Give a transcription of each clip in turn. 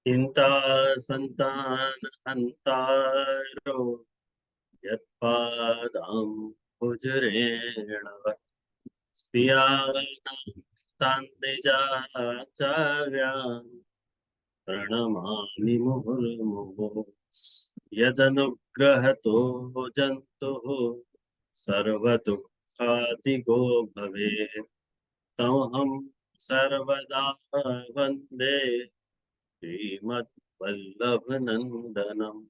चिंता संतान हंतारो यत्पादाम्बुजरेण स्त्रियाणां तान् निजाचार्यान् प्रणमामि मुहुर्मुहुः यदनुग्रहतो जन्तुः सर्वदुःखातिगो भवेत् तमहं सर्वदा वन्दे श्रीमद्वल्लभनन्दनम्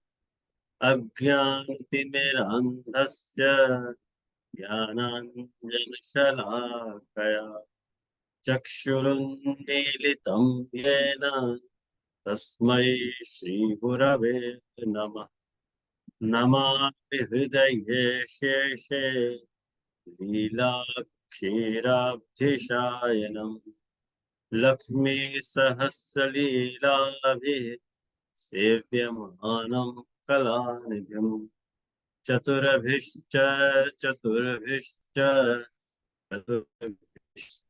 अज्ञानतिमिरान्धस्य ज्ञानाञ्जनशलाकया चक्षुरुन्मीलितं येन तस्मै श्रीगुरवे नमः। नमामि हृदये शेषे लीलाक्षीराब्धिशायनम् लक्ष्मी सहस्रलीलाभिः सेव्यमानं कलानिधिम् चतुर्भिश्च चतुर्भिश्च चतुर्भिश्च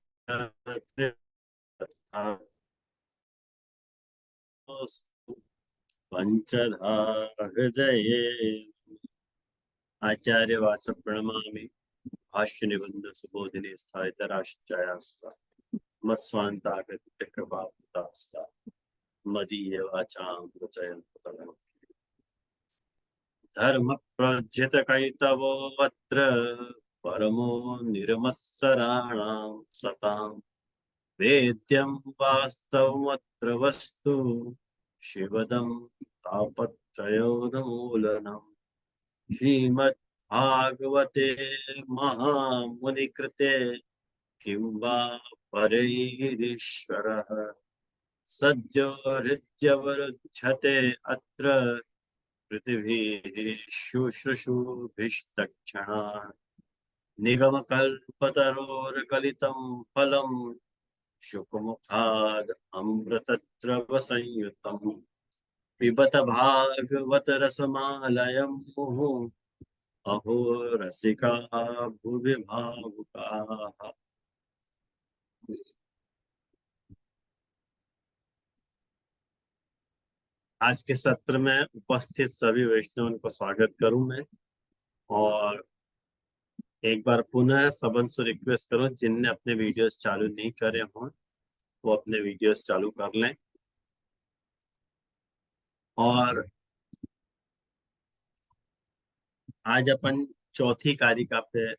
पंचधा हृदये। आचार्य वाचक प्रणमामि भाष्य निबंध सुबोधिनी स्थायितराश्चयास्ता मत्स्वान्तागत्य कृपापुतास्ता मदीय वाचां प्रचयन् धर्म प्रज्यत कैतवो वत्र परमो निर्मत्सराणां सतां वेद्यं वास्तवमत्र वस्तु शिवदं तापत्रयोन्मूलनम् श्रीमद्भागवते महामुनिकृते किं वा परैरीश्वरः सद्यो हृद्यवरुध्यते अत्र पृथिवीः शुश्रूषुभिस्तक्षणात् निगमकल्पतरोर्गलितं फलं शुकमुखाद् अमृतद्रवसंयुतम् पिबत भागवत रसमालयं मुहुः अहो रसिका भुवि भावुकाः। आज के सत्र में उपस्थित सभी वैष्णवों को स्वागत करूं मैं, और एक बार पुनः सबन से रिक्वेस्ट करूं जिनने अपने वीडियोस चालू नहीं करे हों वो अपने वीडियोस चालू कर लें। और आज अपन चौथी कारिका पे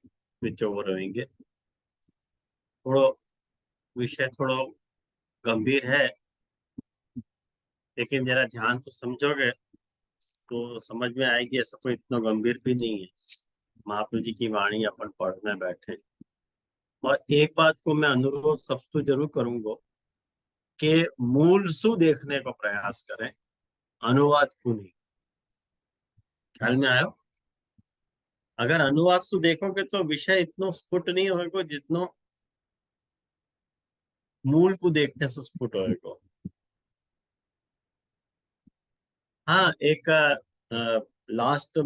विचोर रहेंगे। थोड़ा विषय थोड़ा गंभीर है, लेकिन जरा ध्यान तो समझोगे तो समझ में आएगी ऐसा कोई इतना गंभीर भी नहीं है। महाप्रभु जी की वाणी अपन पढ़ने बैठे, और एक बात को मैं अनुरोध सबसे जरूर करूंगा कि मूल सु देखने का प्रयास करें, अनुवाद को नहीं। ख्याल में आयो? अगर अनुवाद से देखोगे तो विषय इतना स्फुट नहीं होगा जितना मूल को देखने से स्फुट होगा। हाँ, एक लास्ट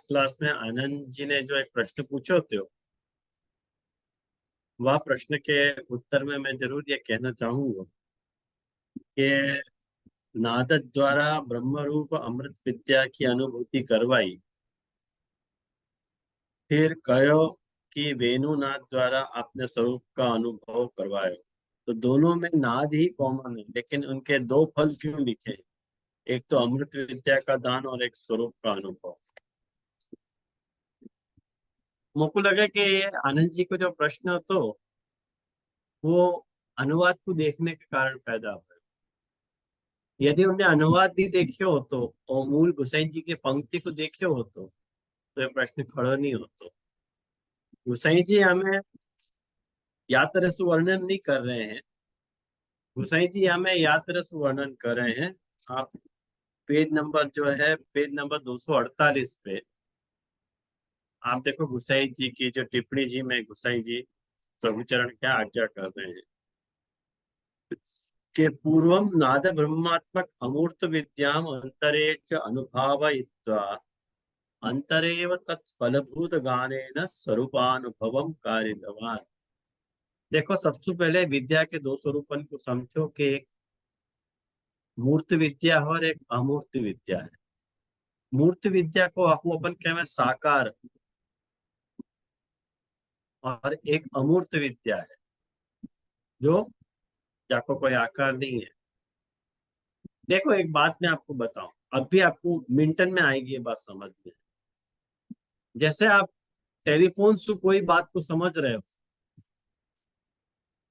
क्लास में आनंद जी ने जो एक प्रश्न पूछे होते हो, वह प्रश्न के उत्तर में मैं जरूर ये कहना चाहूंगा कि नाद द्वारा ब्रह्म रूप अमृत विद्या की अनुभूति करवाई, फिर कहो कि वेणुनाद द्वारा अपने स्वरूप का अनुभव करवाए। तो दोनों में नाद ही कॉमन है, लेकिन उनके दो फल क्यों लिखे? एक तो अमृत विद्या का दान और एक स्वरूप का अनुभव। मुझको लगा कि आनंद जी को जो प्रश्न हो तो वो अनुवाद को देखने के कारण पैदा हुआ। यदि उन्हें अनुवाद नहीं देखे हो तो और मूल गोसाई जी की पंक्ति को देखे हो तो ये प्रश्न खड़ा नहीं होता। गोसाई जी हमें यात्रा से वर्णन नहीं कर रहे हैं, गोसाई जी हमें यात्रा से वर्णन कर रहे हैं। आप पेज नंबर जो है पेज नंबर 248 पे आप देखो गोसाई जी की जो टिप्पणी जी में गोसाई जी प्रभुचरण क्या आज्ञा कर रहे हैं कि पूर्वम नाद ब्रह्मात्मक अमूर्त विद्याम अंतरे च अनुभावयित्वा अंतरेव तत्फलभूत गानेन स्वरूपानुभवम कारितवान्। देखो, सबसे पहले विद्या के दो स्वरूपन को समझो कि एक मूर्त विद्या है और एक अमूर्त विद्या है। मूर्त विद्या को आपको अपन कहें साकार, और एक अमूर्त विद्या है जो जाको कोई आकार नहीं है। देखो एक बात मैं आपको बताऊं, अब भी आपको मिनटन में आएगी ये बात समझ में। जैसे आप टेलीफोन से कोई बात को समझ रहे हो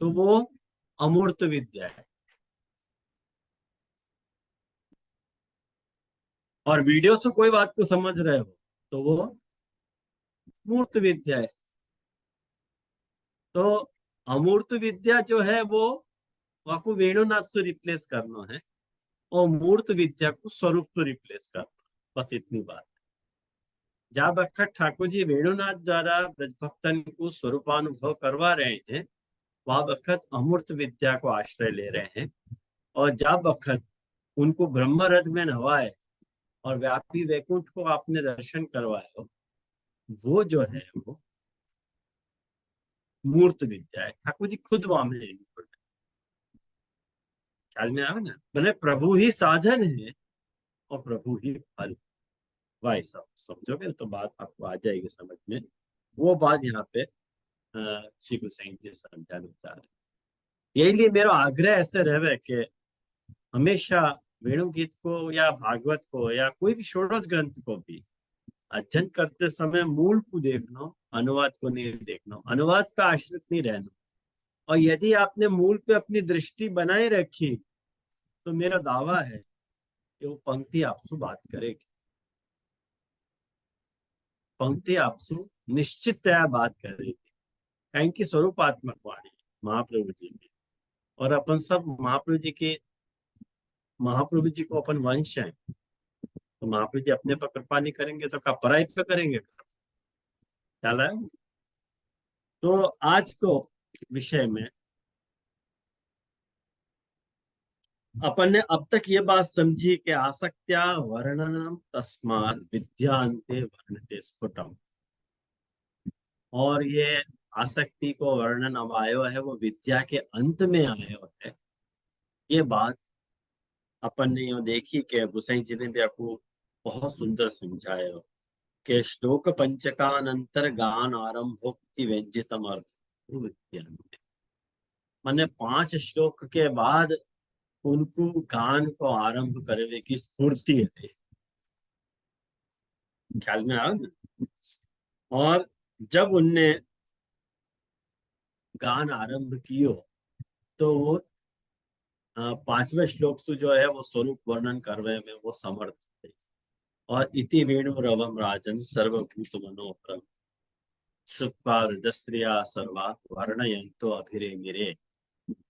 तो वो अमूर्त विद्या है, और वीडियो से कोई बात को समझ रहे हो तो वो मूर्त विद्या है। तो अमूर्त विद्या जो है वो आपको वेणुनाथ से रिप्लेस करना है, और मूर्त विद्या को स्वरूप से रिप्लेस करना, बस इतनी बात। जहाँ बखत ठाकुर जी वेणुनाथ द्वारा ब्रजभक्तन को स्वरूपानुभव करवा रहे हैं, वह बखत अमूर्त विद्या को आश्रय ले रहे हैं। और जब बखत उनको ब्रह्मरथ में नवाए और व्यापी वैकुंठ को आपने दर्शन करवाए हो, वो जो है वो मूर्त विद्या है। ठाकुर जी खुद वहां में ख्याल में आवे ना, मैंने प्रभु ही साधन है और प्रभु ही फल। भाई साहब समझोगे तो बात आपको आ जाएगी समझ में। वो बात यहाँ पे श्री गुसाई जी समझाना चाह रहे हैं। यही लिए मेरा आग्रह ऐसे रहे कि हमेशा वेणु गीत को या भागवत को या कोई भी षोडश ग्रंथ को भी अध्ययन करते समय मूल को देखना, अनुवाद को नहीं देखना, अनुवाद का आश्रित नहीं रहना। और यदि आपने मूल पे अपनी दृष्टि बनाए रखी तो मेरा दावा है कि वो पंक्ति आपसे बात करेगी, पंक्ति आपसे निश्चिततया बात करेगी। कहीं की स्वरूपात्मक वाणी महाप्रभु जी की, और अपन सब महाप्रभु जी को अपन वंश है, तो महाप्रभु जी अपने पर कृपा नहीं करेंगे तो क्या पराई पे करेंगे? ख्याल है। तो आज को विषय में अपन ने अब तक ये बात समझी कि आसक्त्या वर्णनम तस्मात् विद्यांते वर्णते स्फुटम। और ये आसक्ति को वर्णन अब आयो है वो विद्या के अंत में आयो है। ये बात अपन ने यो देखी कि गुसाई जी ने भी आपको बहुत सुंदर समझाया कि श्लोक पंचकानंतर गान आरंभोक्ति व्यंजितम अर्थ विद्या। मैंने 5 श्लोक के बाद उनको गान को आरंभ करने की स्फूर्ति है। ख्याल में आ ना। और जब उनने गान आरंभ कियो तो वो 5वें श्लोक से जो है वो स्वरूप वर्णन करने में वो समर्थ थे। और इति वेणु रवम राजन सर्वभूत मनोहरम श्रुत्वा हृदस्त्रिया सर्वा वर्णयंतो अभिरे मिरे।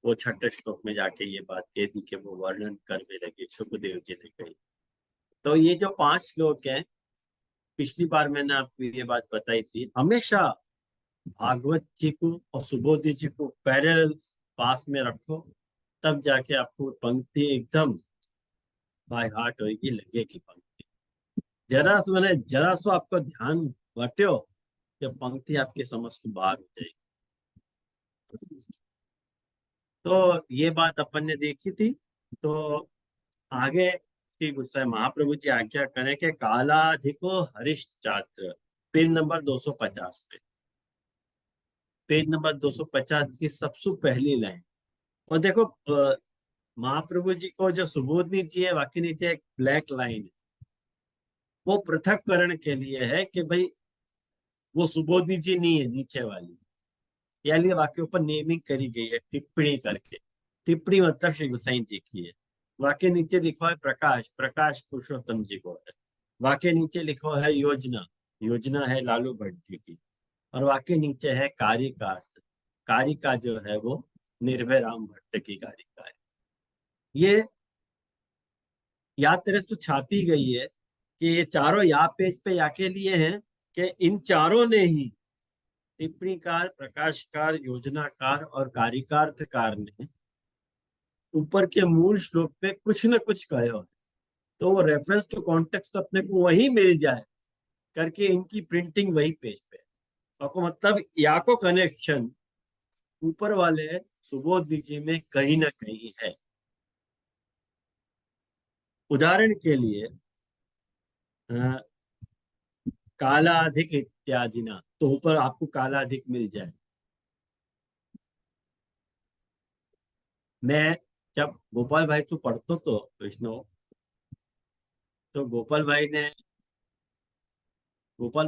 वो 6ठे श्लोक में जाके ये बात कह दी कि वो वर्णन करने लगे, सुखदेव जी ने कही। तो ये जो 5 श्लोक है, पिछली बार मैंने आपको ये बात बताई थी, हमेशा भागवत जी को और सुबोधि जी को पैरेलल पास में रखो, तब जाके आपको पंक्ति एकदम बाय हार्ट होगी, लगेगी पंक्ति। जरा सो आपको ध्यान बट्यो कि पंक्ति आपके समझ से बाहर हो जाएगी। तो ये बात अपन ने देखी थी। तो आगे श्री गुस्सा महाप्रभु जी आज्ञा करें कि कालाधिको हरिश्चात्र, पेज नंबर 250 पे, पेज नंबर 250 की सबसे पहली लाइन। और देखो महाप्रभु जी को जो सुबोध नीति है, वाक्य नीति है, एक ब्लैक लाइन है, वो पृथककरण के लिए है कि भाई वो सुबोधनी जी नहीं है नीचे वाली। या लिए वाक्य ऊपर नेमिंग करी गई है टिप्पणी करके। टिप्पणी मतलब श्री गोसाई जी की है। वाक्य नीचे लिखा है प्रकाश, प्रकाश पुरुषोत्तम जी को है। वाक्य नीचे लिखा है योजना, योजना है लालू भट्ट जी की। और वाक्य नीचे है कारिका, कारिका जो है वो निर्भय राम भट्ट की कारिका है। ये याद तरह से तो छापी गई है कि ये चारों या पेज पे या के लिए हैं कि इन चारों ने ही, टिप्पणीकार, प्रकाशकार, योजनाकार और कारिकार्थकार ने ऊपर के मूल श्लोक पे कुछ न कुछ कहे हो, तो वो रेफरेंस टू कॉन्टेक्स्ट अपने को वही मिल जाए करके इनकी प्रिंटिंग वही पेज पे। आपको मतलब या को कनेक्शन ऊपर वाले सुबोध जी में कहीं ना कहीं है। उदाहरण के लिए अ, कालाधिक इत्यादि ना, तो ऊपर आपको कालाधिक मिल जाए। मैं जब गोपाल भाई तो पढ़तो तो विष्णु, तो गोपाल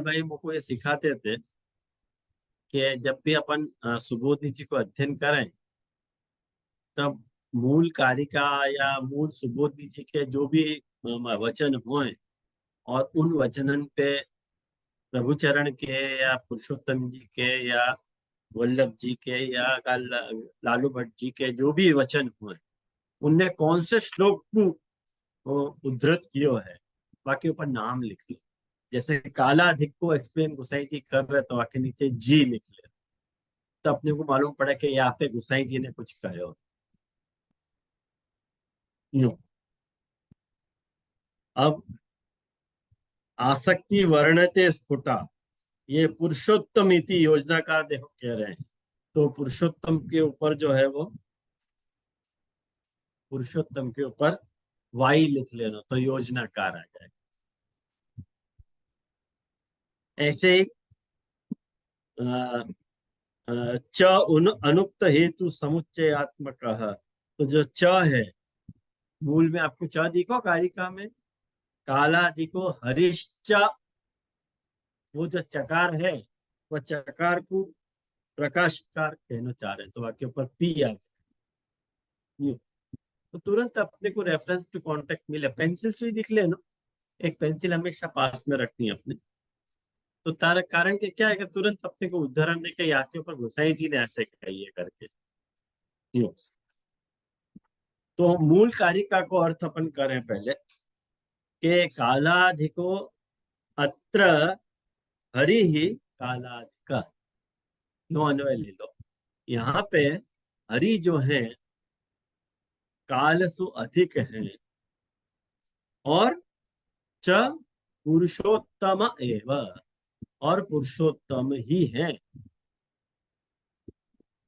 भाई मुझको ये सिखाते थे कि जब भी अपन सुबोधि जी को अध्ययन करें, तब मूल कारिका या मूल सुबोधि जी के जो भी वचन हुए, और उन वचनन पे प्रभुचरण के या पुरुषोत्तम जी के या वल्लभ जी के या लालू भट्ट जी के जो भी वचन हुए, उनने कौन से श्लोक को उद्धृत कियो है, बाकी ऊपर नाम लिख लो। जैसे कालाधिक को एक्सप्लेन गुसाई जी कर रहे तो आके नीचे जी लिख ले, तो अपने को मालूम पड़ा कि यहाँ पे गुसाई जी ने कुछ कहो। यूं। अब आसक्ति वर्णते स्फुटा, ये पुरुषोत्तम इति योजनाकार देखो कह रहे हैं। तो पुरुषोत्तम के ऊपर जो है वो, पुरुषोत्तम के ऊपर वाई लिख लेना तो योजनाकार आ जाए। ऐसे ही अ, च उन अनुक्त हेतु समुच्चयात्मक, तो जो च है मूल में आपको च दिखो कारिका में, काला दिखो हरिश्च, वो जो चकार है वह चकार को प्रकाशकार कहना चाह रहे हैं, तो आपके ऊपर पी आ जाए। तो तुरंत अपने को रेफरेंस टू कॉन्टेक्ट मिले। पेंसिल से ही दिख लेना, एक पेंसिल हमेशा पास में रखनी है अपने। तो तार कारण के क्या है कि तुरंत अपने को उदाहरण देके यहाँ के ऊपर गोसाई जी ने ऐसे कही है करके। यूं। तो मूल कारिका को अर्थ अपन करें पहले कि कालाधिको अत्र हरि ही कालाधिक, नो अन्वय ले लो। यहाँ पे हरि जो है काल सु अधिक है, और च पुरुषोत्तम एव, और पुरुषोत्तम ही है।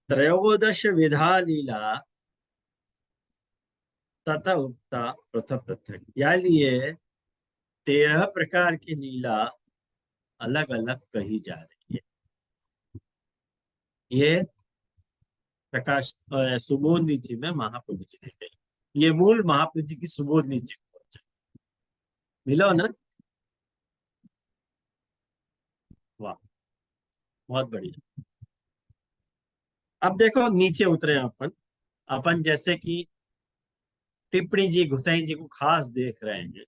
त्रयोदश विधा लीला तथा उक्ता पृथक पृथक, यानी ये 13 प्रकार की लीला अलग अलग कही जा रही है। ये प्रकाश सुबोध नीति में महाप्रभु जी ने कही। ये मूल महाप्रभु जी की सुबोध नीति मिलो ना। वाह, बहुत बढ़िया। अब देखो नीचे उतरे अपन। अपन जैसे कि टिप्पणी जी गुसाई जी को खास देख रहे हैं,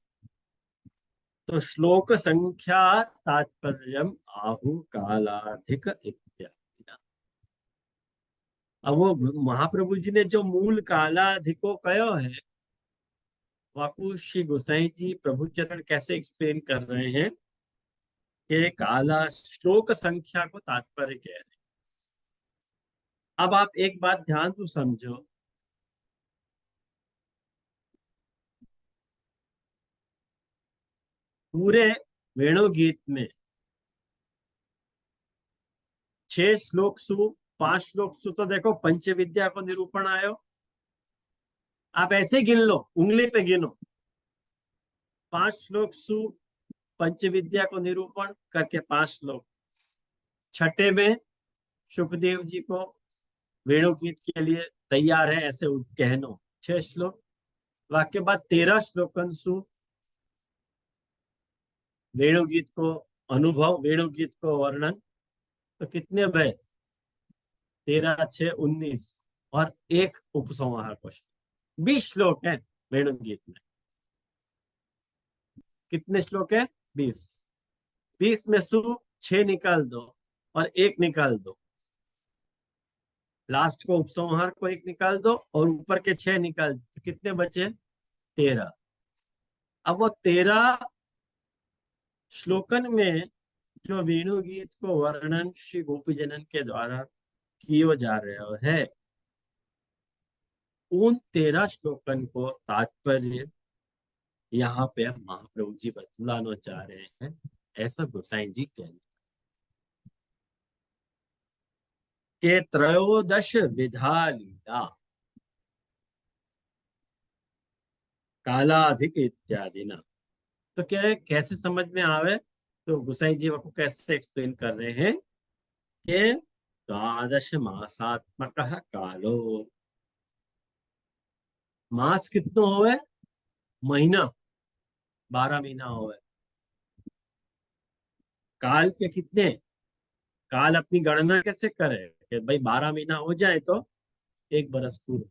तो श्लोक संख्या तात्पर्यम आहु कालाधिक इत्यादि। अब वो महाप्रभु जी ने जो मूल कालाधिको कहो है, वाकु श्री गोसाई जी प्रभु चरण कैसे एक्सप्लेन कर रहे हैं कि काला श्लोक संख्या को तात्पर्य कह रहे हैं। अब आप एक बात ध्यान तो समझो, पूरे वेणु गीत में 6 श्लोक सु, 5 श्लोक सु, तो देखो पंच विद्या को निरूपण आयो। आप ऐसे गिन लो, उंगली पे गिनो। 5 श्लोक सु पंच विद्या को निरूपण करके 5 श्लोक। छठे में सुखदेव जी को वेणु गीत के लिए तैयार है ऐसे कहनो, 6 श्लोक। वाक्य बाद 13 श्लोकन सु वेणु गीत को अनुभव, वेणु गीत को वर्णन, तो कितने भय, 13 6 19, और एक उपसंहार क्वेश्चन। 20 श्लोक है वेणु गीत में। कितने श्लोक है? 20। 20 में सु 6 निकाल दो और एक निकाल दो, लास्ट को उपसंहार को एक निकाल दो और ऊपर के 6 निकाल दो, तो कितने बचे? 13। अब वो 13 श्लोकन में जो वेणु गीत को वर्णन श्री गोपी जनन के द्वारा किया जा रहा है, उन 13 श्लोकन को तात्पर्य यहाँ पे महाप्रभु जी बतलाना चाह रहे हैं, ऐसा गोसाई जी कहने के। त्रयोदश विधा लीला, कालाधिक इत्यादि ना। तो कह रहे कैसे समझ में आवे, तो गुसाई जी को कैसे एक्सप्लेन कर रहे हैं कि द्वादश मासात्मक कालो, मास कितनो होवे, महीना, 12 महीना होवे। काल के कितने, काल अपनी गणना कैसे करे कि भाई 12 महीना हो जाए तो 1 बरस पूरा,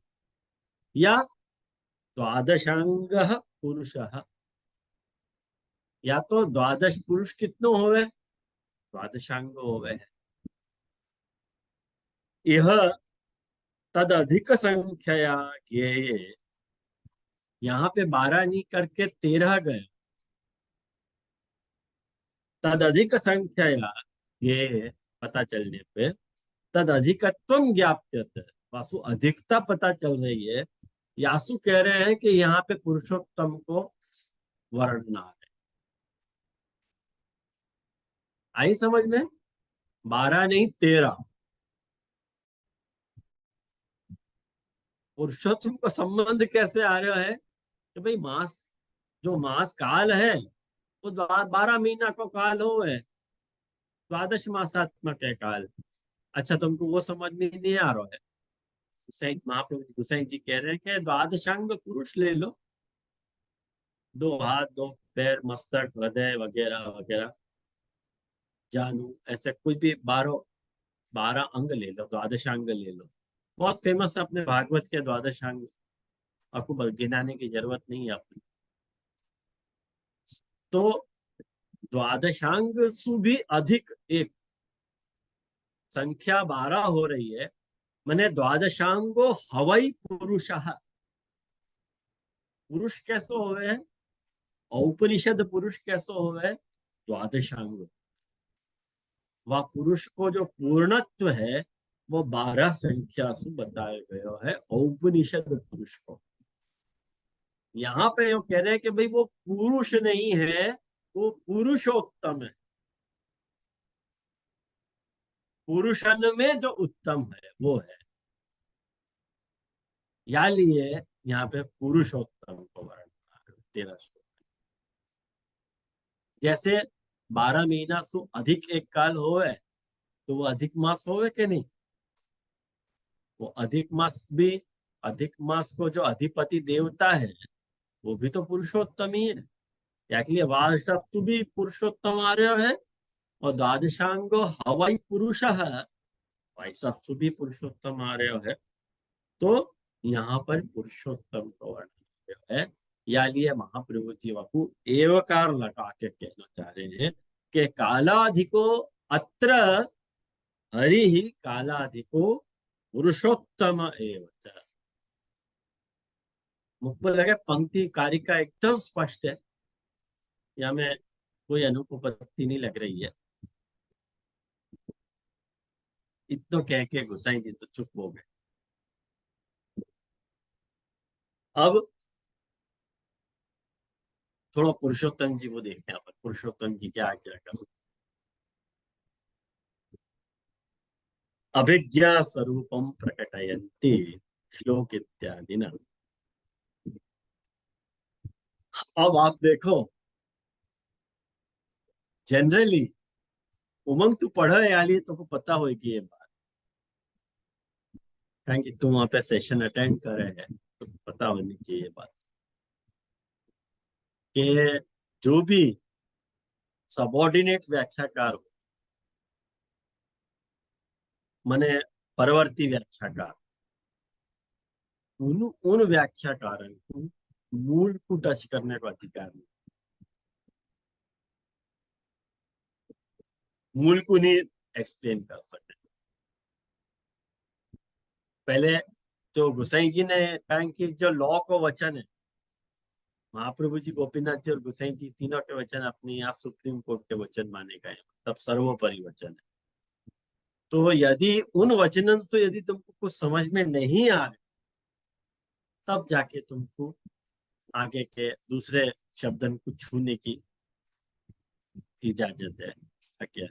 या द्वादशांग पुरुष, या तो द्वादश पुरुष कितनो होवे, द्वादशांग होवे। यह तद अधिक संख्या ये, यहाँ पे 12 नहीं करके 13 गए। तद अधिक संख्या ये पता चलने पे तद अधिकत्व ज्ञाप्यते, वासु अधिकता पता चल रही है। यासु कह रहे हैं कि यहाँ पे पुरुषोत्तम को वर्णना है। आई समझ में, 12 नहीं 13, पुरुषोत्तम का संबंध कैसे आ रहा है कि भाई मास, जो मास काल है वो 12 महीना को काल हो है, द्वादश मासात्मक है काल। अच्छा, तुमको वो समझ में नहीं आ रहा है। गुसाई महाप्रभु गुसाई जी कह रहे हैं कि द्वादशांग पुरुष ले लो, 2 हाथ 2 पैर मस्तक हृदय वगैरह वगैरह, जानू, ऐसे कोई भी 12 अंग ले लो, द्वादशांग ले लो। बहुत फेमस है अपने भागवत के द्वादशांग, आपको गिनाने की जरूरत नहीं है अपनी। तो द्वादशांग सु भी अधिक एक संख्या 12 हो रही है, मैंने द्वादशांगो हवई पुरुष, पुरुष कैसो होवे, औपनिषद पुरुष कैसो होवे, द्वादशांग। वह पुरुष को जो पूर्णत्व है वो 12 संख्या से बताए गए है औपनिषद पुरुष को। यहाँ पे वो कह रहे हैं कि भाई वो पुरुष नहीं है, वो पुरुषोत्तम है, पुरुषन में जो उत्तम है वो है। या लिए यहाँ पे पुरुषोत्तम को वर्णन 13 श्लोक। जैसे 12 महीना सु अधिक एक काल होवे, तो वो अधिक मास होवे कि नहीं, वो अधिक मास भी, अधिक मास को जो अधिपति देवता है वो भी तो पुरुषोत्तम ही है। याकली वाह सप्तु भी पुरुषोत्तम आ रहे है, और द्वादशांगो हवाई पुरुष है, वाई सप्तु भी पुरुषोत्तम आ रहे है। तो यहाँ पर पुरुषोत्तम का वर्णन है। या लिए महाप्रभु जी बापू एवकार लगा के कहना चाह रहे हैं कि कालाधिको अत्र हरि ही कालाधिको पुरुषोत्तम एवं। मुख पर लगे पंक्ति कारिका एकदम स्पष्ट है, या में कोई अनुपपत्ति नहीं लग रही है। इतना कह के गुसाई जी तो चुप हो गए। अब थोड़ा पुरुषोत्तम जी को देखें, यहाँ पर पुरुषोत्तम जी क्या क्या कर, अभिज्ञा स्वरूपम प्रकटयन्ति श्लोक इत्यादि ना। अब आप देखो, जनरली उमंग तू पढ़ो याली तो पता होगी ये बात, कारण कि तुम वहां पे सेशन अटेंड कर रहे हैं तो पता होनी चाहिए बात कि जो भी सबॉर्डिनेट व्याख्याकार हो, माने परवर्ती व्याख्याकार, उन व्याख्याकार को मूल को टच करने का अधिकार नहीं, मूल को नहीं एक्सप्लेन कर सकते। पहले जो गुसाई जी ने कहा कि जो लॉ को वचन है, महाप्रभु जी गोपीनाथ जी और गुसाई जी तीनों के वचन अपने यहाँ सुप्रीम कोर्ट के वचन माने गए, तब सर्वोपरि वचन है। तो यदि उन वचनों से यदि तुमको कुछ समझ में नहीं आ रहे, तब जाके तुमको आगे के दूसरे शब्दन को छूने की इजाजत है। क्या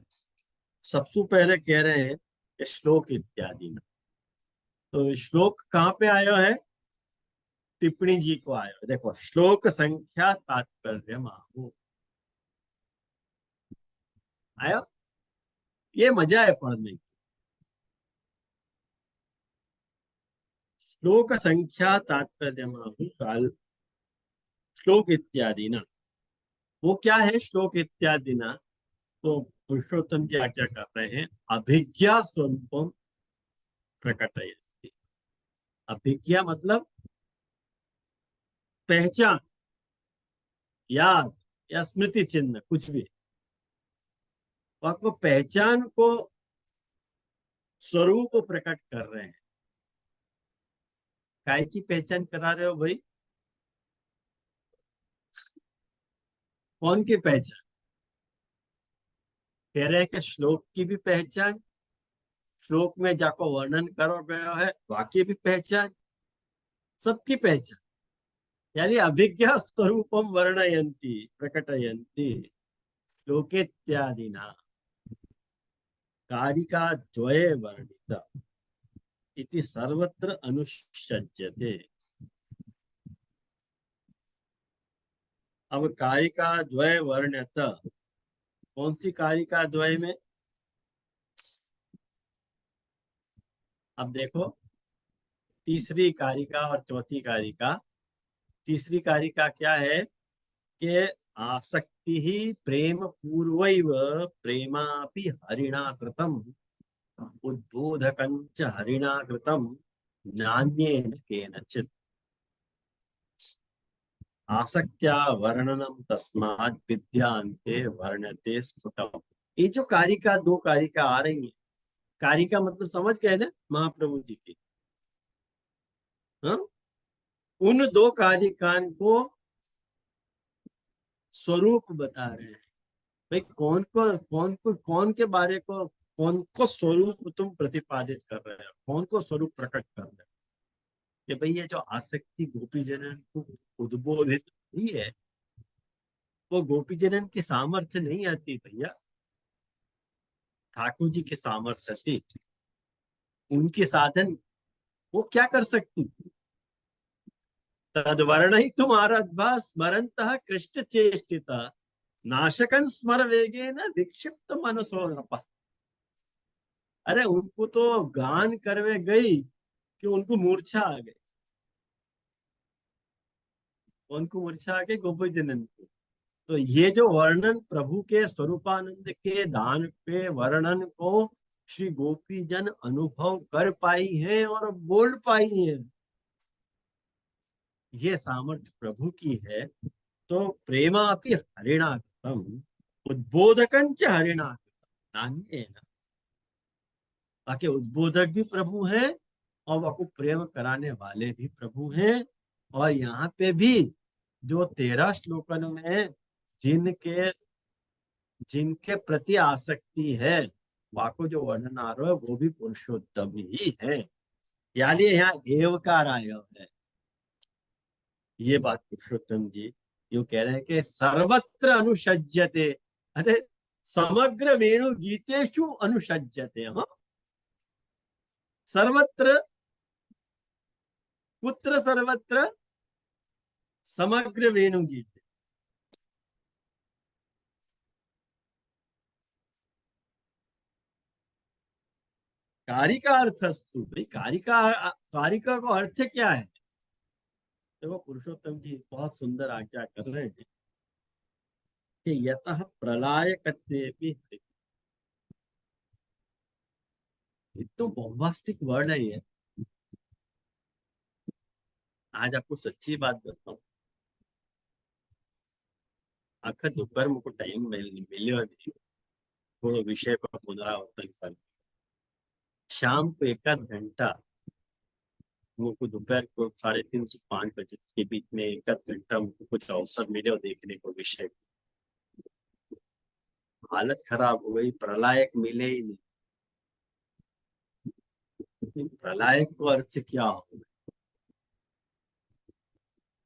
सबसे पहले कह रहे हैं कि श्लोक इत्यादि में, तो श्लोक कहाँ पे आया है, टिप्पणी जी को आयो, देखो श्लोक संख्या तात्पर्य माहू आयो। ये मजा है पढ़ने की। श्लोक संख्या तात्पर्य माहू काल श्लोक इत्यादि ना, वो क्या है श्लोक इत्यादि ना? तो पुरुषोत्तम जी क्या कर रहे हैं, अभिज्ञा स्वरूपम प्रकटयति। अभिज्ञा मतलब पहचान, याद या स्मृति चिन्ह, कुछ भी। वो आपको पहचान को स्वरूप प्रकट कर रहे हैं। काय की पहचान करा रहे हो भाई? कौन की पहचान? कह रहे हैं कि श्लोक की भी पहचान, श्लोक में जाको वर्णन करो गया है वाक्य भी पहचान, सबकी पहचान। यानी अभिज्ञा स्वरूपम वर्णयंती प्रकटयंती श्लोकेत्यादिना कारिका द्वये वर्णित इति सर्वत्र अनुसज्जते। अब कारिका द्वय वर्ण्यत, कौन सी कारिका द्वय में? अब देखो, तीसरी कारिका और चौथी कारिका। तीसरी कारिका क्या है कि आसक्ति ही प्रेम पूर्वैव प्रेमापि हरिणा कृतम उद्बोधकंच हरिणा कृतम नान्येन केनचित् आसक्त्या वर्णनम तस्मात् विद्यांते वर्ण्यते स्फुटम। ये जो कारिका, दो कारिका आ रही है, कारिका मतलब समझ गए ना, महाप्रभु जी की। हाँ? उन दो कारिकान को स्वरूप बता रहे हैं। भाई कौन के बारे को, कौन को स्वरूप तुम प्रतिपादित कर रहे हो, कौन को स्वरूप प्रकट कर रहे हो? कि भाई ये जो आसक्ति गोपी जनन को उद्बोधित ही है, वो गोपी जनन की सामर्थ्य नहीं आती भैया, ठाकुर जी की सामर्थ्य थी। उनके साधन वो क्या कर सकती थी? तदवर्ण ही तुम्हारा स्मरंत कृष्ण चेष्टिता नाशकन स्मर वेगे न विक्षिप्त मनसो नृप। अरे उनको तो गान करवे गई कि उनको मूर्छा आ गई। उनको मूर्छा आ गई गोपी जनन को। तो ये जो वर्णन प्रभु के स्वरूपानंद के दान पे वर्णन को श्री गोपी जन अनुभव कर पाई है और बोल पाई है, ये सामर्थ्य प्रभु की है। तो प्रेमापि हरिणाकृतम उद्बोधकंच हरिणाकृतम नान्येन। बाकी उद्बोधक भी प्रभु हैं और वो प्रेम कराने वाले भी प्रभु हैं। और यहाँ पे भी जो 13 श्लोकन में जिनके जिनके प्रति आसक्ति है, वाको जो वर्णन आ रहा है वो भी पुरुषोत्तम ही है। यानी यहाँ एवकार आया है। ये बात पुरुषोत्तम जी यूं कह रहे हैं कि सर्वत्र अनुसज्जते। अरे समग्र वेणु गीतेषु अनुसज्जते। हाँ, सर्वत्र, कुत्र सर्वत्र? समग्र वेणु गीत। कारिका अर्थस्तु, भाई कारिका, कारिका को अर्थ क्या है? देखो पुरुषोत्तम जी बहुत सुंदर आज्ञा कर रहे हैं कि यतः प्रलय कत्वेपि। ये तो बॉम्बास्टिक वर्ड है ये। आज आपको सच्ची बात बताऊं, आखिर दोपहर मुझको टाइम मिलियो नहीं थोड़ा विषय पर पुनरावर्तन कर। शाम को एक आध घंटा मुझको, दोपहर को 3:30 से 5 बजे के बीच में एक आध घंटा मुझको कुछ अवसर मिले और देखने को विषय। हालत खराब हो गई, प्रलय मिले ही नहीं। प्रलय को अर्थ क्या हो?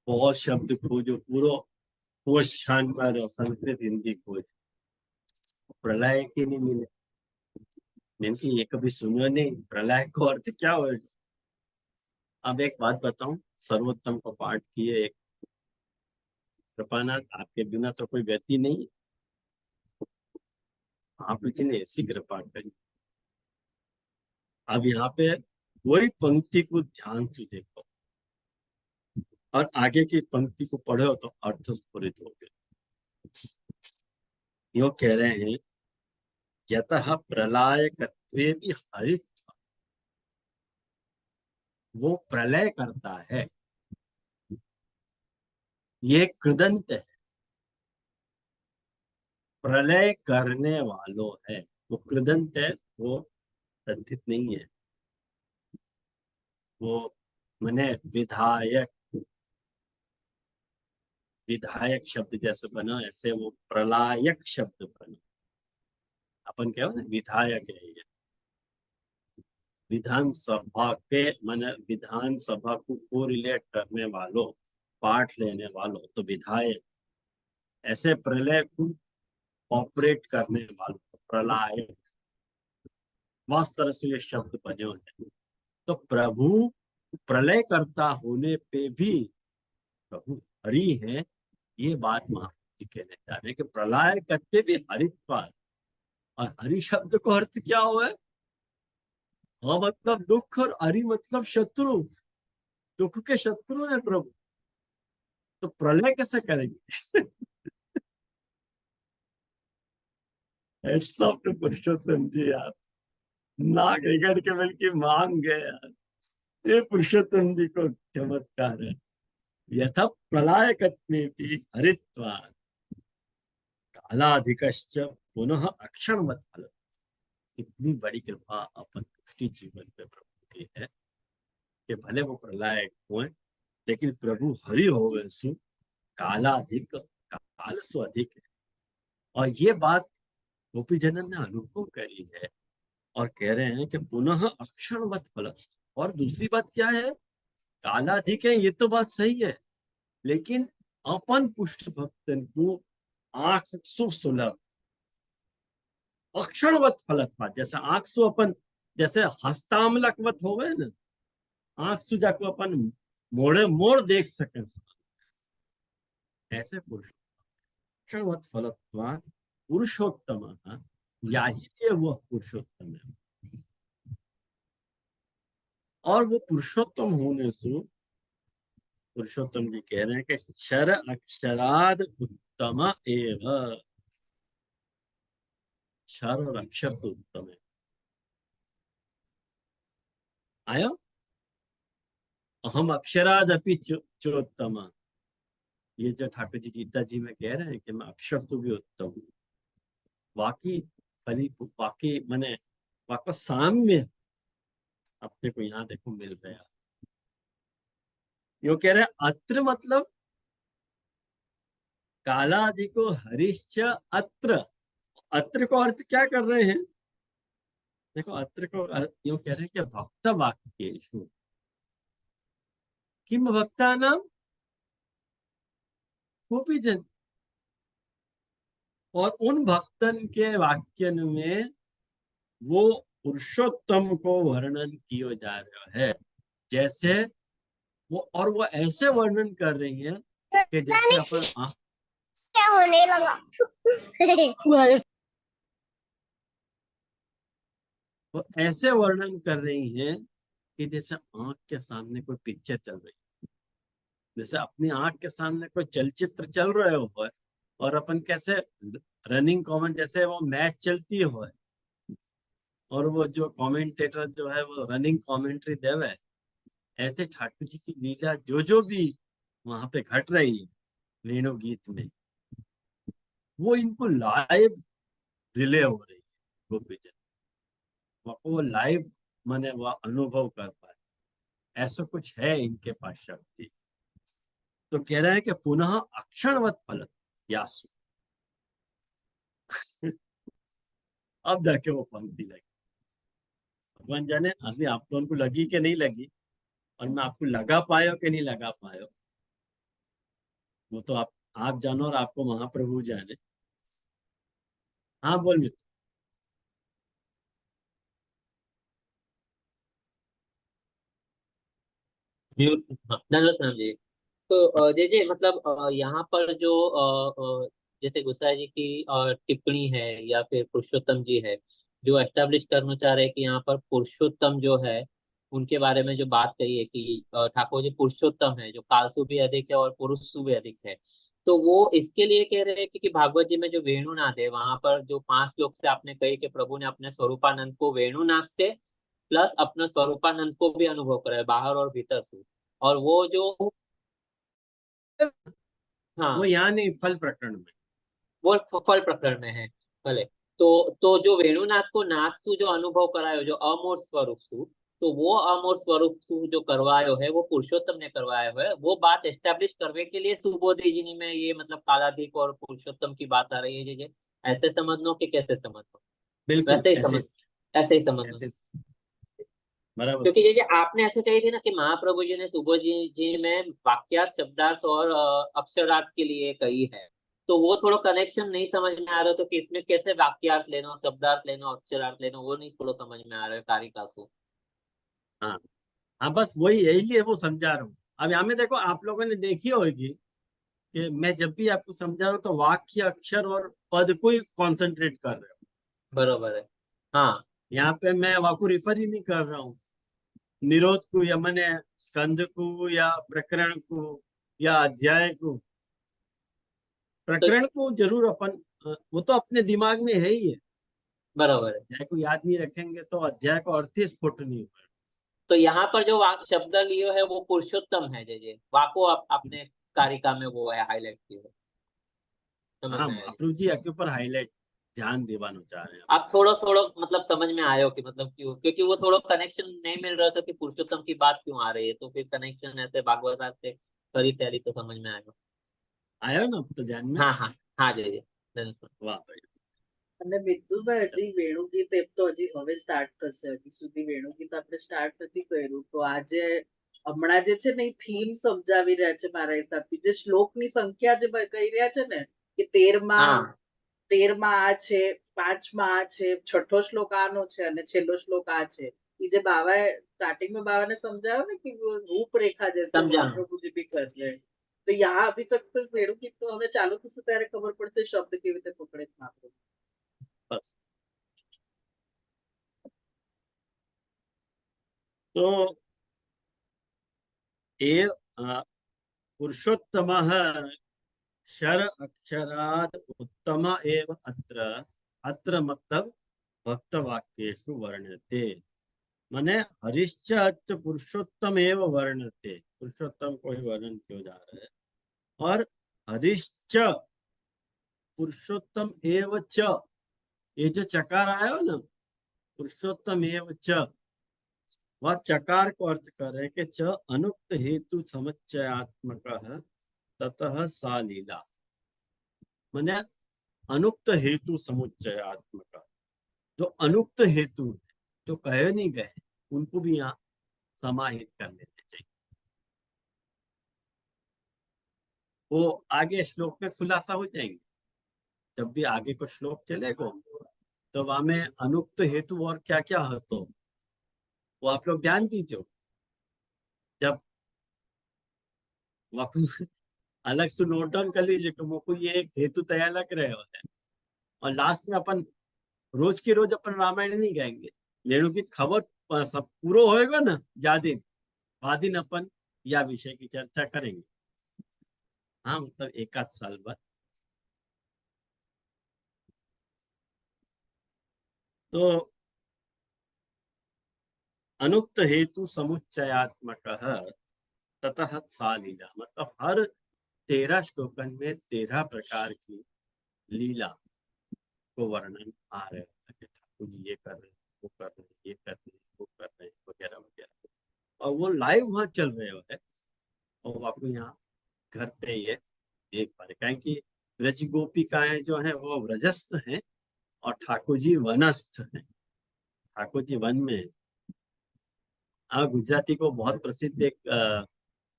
बहुत शब्द खोजो, पूरा कोश छान मारो, संस्कृत हिंदी खोज, प्रलय के नहीं मिले। मैंने ये कभी सुनो नहीं, प्रलय को अर्थ क्या हो? अब एक बात बताऊं, सर्वोत्तम को पाठ किए एक कृपानाथ, आपके बिना तो कोई गति नहीं। आप ने ऐसी कृपा करी। अब यहाँ पे वही पंक्ति को ध्यान से देखो और आगे की पंक्ति को पढ़ो तो अर्थ स्फुरित हो गए। यो कह रहे हैं, यतः प्रलयकत्वे भी हरित, वो प्रलय करता है, ये कृदंत है, प्रलय करने वालों है। वो कृदंत है, वो तद्धित नहीं है। वो मने विधायक, विधायक शब्द जैसे बना ऐसे वो प्रलायक शब्द बना। अपन क्या ना विधायक है ये, विधानसभा के माने विधानसभा को कोरिलेट करने वालों, पाठ लेने वालों तो विधायक, ऐसे प्रलय को ऑपरेट करने वालों प्रलायक, वास तरह से ये शब्द बने हुए हैं। तो प्रभु प्रलय करता होने पे भी प्रभु हरि है, ये बात महाराज जी कहने जा रहे हैं कि प्रलय करते भी हरित्वाद। और हरि शब्द को अर्थ क्या हुआ है? हाँ मतलब दुख और हरि मतलब शत्रु, दुख के शत्रु है प्रभु, तो प्रलय कैसे करेंगे? ऐसा तो पुरुषोत्तम जी यार, नाक रिगड़ के बल्कि मांग गए यार। ये पुरुषोत्तम जी को चमत्कार है। यथा प्रलयकत्वेपि हरित्वात् कालाधिकश्च पुनः अक्षणवत् फल। इतनी बड़ी कृपा अपन पुष्टि जीवन पे प्रभु की है कि भले वो प्रलय हुए लेकिन प्रभु हरि होवे सु कालाधिक, काल सु अधिक है। और ये बात गोपी जनन ने अनुभव करी है और कह रहे हैं कि पुनः अक्षणवत् फल। और दूसरी बात क्या है, कालाधिक है ये तो बात सही है, लेकिन अपन पुष्ट भक्तन को आंख सु सुलभ अक्षणवत फलक, जैसे आंख सु अपन जैसे हस्तामलकवत हो गए ना, आंख सु जाको अपन मोड़े मोड़ देख सके, ऐसे पुरुष अक्षणवत फलत्वात् पुरुषोत्तम, या ही वह पुरुषोत्तम है। और वो पुरुषोत्तम होने से पुरुषोत्तम जी कह रहे हैं कि क्षर अक्षराद उत्तम एव, क्षर और अक्षर तो उत्तम है। आया, अहम अक्षरादपि चोत्तम, ये जो ठाकुर जी गीता जी में कह रहे हैं कि मैं अक्षर तो भी उत्तम हूँ, वाकई फली वाकई मैंने वापस साम्य अपने को यहाँ देखो मिल गया। यो कह रहे हैं अत्र मतलब कालाधिको हरिश्च अत्र। अत्र को अर्थ क्या कर रहे हैं? देखो अत्र को यो कह रहे हैं कि भक्त वाक्येषु किम भक्ता नाम गोपी जन, और उन भक्तन के वाक्य में वो पुरुषोत्तम को वर्णन किया जा रहा है। जैसे वो, और वो ऐसे वर्णन कर रही है कि जैसे अपन क्या होने लगा। वो ऐसे वर्णन कर रही है कि जैसे आंख के सामने कोई पिक्चर चल रही है, जैसे अपनी आंख के सामने कोई चलचित्र चल रहे हो और अपन कैसे रनिंग कमेंट, जैसे वो मैच चलती हो और वो जो कमेंटेटर जो है वो रनिंग कमेंट्री देवे, ऐसे ठाकुर जी की लीला जो जो भी वहां पे घट रही है वेणु गीत में, वो इनको लाइव रिले हो रही है। गोपी जन वो लाइव माने वो अनुभव कर पाए, ऐसा कुछ है इनके पास शक्ति। तो कह रहे हैं कि पुनः अक्षणवत फल यासु। अब जाके वो पंक्ति लगी, भगवान जाने अभी आप लोगों को लगी कि नहीं लगी, और मैं आपको लगा पायो कि नहीं लगा पायो, वो तो आप जानो और आपको महाप्रभु जाने। हाँ बोल मित्र। म्यूट। हाँ, धन्यवाद मैम जी। तो जैसे मतलब यहाँ पर जो जैसे गुसाई जी की टिप्पणी है या फिर पुरुषोत्तम जी है, जो एस्टेब्लिश करना चाह रहे हैं कि यहाँ पर पुरुषोत्तम जो है उनके बारे में जो बात कही है कि ठाकुर जी पुरुषोत्तम है, जो कालसु भी अधिक है और पुरुषसु भी अधिक है। तो वो इसके लिए कह रहे हैं कि भागवत जी में जो वेणुनाथ है वहां पर जो 5 श्लोक से आपने कही कि प्रभु ने अपने स्वरूपानंद को वेणुनाथ से प्लस अपने स्वरूपानंद को भी अनुभव करा है बाहर और भीतर से। और वो जो, वो हाँ, यहाँ नहीं, फल प्रकरण में। वो फल प्रकरण में है। भले। तो जो वेणुनाथ को नाथसु जो अनुभव करायो, जो अमूर्त स्वरूप सु, तो वो अमूर्त स्वरूप सु जो करवायो है वो पुरुषोत्तम ने करवाया है। वो बात एस्टेब्लिश करने के लिए सुबोधि जी में ये मतलब कालाधिक और पुरुषोत्तम की बात आ रही है जी। ऐसे समझ लो कि कैसे समझ लो? बिल्कुल वैसे ही ऐसे, समझ, ऐसे ही समझ लो। ऐसे बराबर क्योंकि समझ। जैसे आपने ऐसे कही थी ना कि महाप्रभु जी ने सुबोध जी में वाक्यार्थ शब्दार्थ और अक्षरार्थ के लिए कही है। तो वो थोड़ा कनेक्शन नहीं समझ में आ रहा, तो कि इसमें कैसे वाक्यार्थ लेना, शब्दार्थ लेना, अक्षरार्थ लेना, वो नहीं थोड़ा समझ में आ रहा है कारिकासु। हाँ हाँ, बस वही, यही लिए वो समझा रहा हूँ। अब यहाँ में देखो, आप लोगों ने देखी होगी कि मैं जब भी आपको समझा रहा हूँ तो वाक्य, अक्षर और पद को ही कॉन्सेंट्रेट कर रहे हो। बरोबर है। हाँ। यहाँ पे मैं वाको रिफर ही नहीं कर रहा हूँ निरोध को, या मैंने स्कंद को, या प्रकरण को, या अध्याय को। तो प्रकरण को जरूर अपन, वो तो अपने दिमाग में है ही है। बरोबर है। अध्याय को याद नहीं रखेंगे तो अध्याय का अर्थ ही स्फुट नहीं होगा। तो यहाँ पर जो वाक शब्द लियो है वो पुरुषोत्तम है। जय जय वाको आप अपने कारिका में वो है हाईलाइट की है। समझ हाँ, में आया जी। अप्रू जी आपके ऊपर हाईलाइट ध्यान दिवाना चाह रहे हैं आप। आप थोड़ा थोड़ा मतलब समझ में आयो कि मतलब क्यों, क्योंकि वो थोड़ा कनेक्शन नहीं मिल रहा था कि पुरुषोत्तम की बात क्यों आ रही है, तो फिर कनेक्शन ऐसे भागवत से करी तैयारी तो समझ में आएगा। आया ना अब तो ध्यान में। हाँ हाँ हाँ जय जय धन्यवाद। वाह भाई। અને બિંદુભાઈ હજી વેણુગીત એમ તો હજી હવે સ્ટાર્ટ થશે, હજી સુધી વેણુગીત આપણે સ્ટાર્ટ નથી કર્યું. તો આજે હમણાં જે છે ને એ થીમ સમજાવી રહ્યા છે મારા હિસાબથી, જે શ્લોકની સંખ્યા જે કહી રહ્યા છે ને કે 13માં हाँ 13માં આ છે, 5માં આ છે, છઠ્ઠો શ્લોક આનો છે અને છેલ્લો શ્લોક આ છે. એ જે બાવાએ સ્ટાર્ટિંગ में बाबा ने समझाया ना कि वो रूपरेखा जैसे समझा मैं। महाप्रभु जी भी कर रहे हैं. तो यहाँ अभी तक तो वेणुगीत तो हमें चालू થશે ત્યારે ખબર પડશે શબ્દ કેવી રીતે પકડે છે महाप्रभु. बस। तो ये पुरुषोत्तम शर अक्षराद उत्तम एव अत्र, अत्र मतलब भक्त वाक्येषु वर्ण्यते। माने हरिश्च अच्च पुरुषोत्तम एव वर्ण्यते, पुरुषोत्तम को ही वर्णन क्यों जा रहा है। और हरिश्च पुरुषोत्तम एव च, ये जो चकार आया हो ना, पुरुषोत्तम एव च, वह चकार को अर्थ कर रहे कि च अनुक्त हेतु समुच्चयात्मक ततः सा लीला। माने अनुक्त हेतु समुच्चयात्मक, जो अनुक्त हेतु जो कहे नहीं गए उनको भी यहाँ समाहित कर लेते चाहिए। वो आगे श्लोक में खुलासा हो जाएंगे। जब भी आगे को श्लोक चलेगा तो वहां में अनुक्त हेतु और क्या क्या है, तो वो आप लोग ध्यान दीजिए। जब वाकु अलग से नोट डाउन कर लीजिए कि मुझको ये एक हेतु तैयार लग रहे होते हैं। और लास्ट में अपन रोज की रोज अपन रामायण नहीं गाएंगे, लेणु की खबर सब पूरा होएगा ना, जादिन वादिन अपन या विषय की चर्चा करेंगे। हाँ, मतलब एक आध साल बाद। तो अनुक्त हेतु समुच्चयात्मक ततः सा लीला, मतलब हर 13 श्लोकन में 13 प्रकार की लीला को वर्णन आ रहे हैं कि ठाकुर जी ये कर रहे हैं, वो कर रहे हैं, ये कर रहे हैं, वो कर रहे हैं, वगैरह वगैरह। और वो लाइव वहां चल रहे होते हैं और आपको यहाँ घर पे ये देख पा रहे, कारण कि ब्रज गोपिकाएं जो है वो व्रजस्थ हैं और ठाकुर जी वनस्थ हैं। ठाकुर जी वन में। हाँ, गुजराती को बहुत प्रसिद्ध एक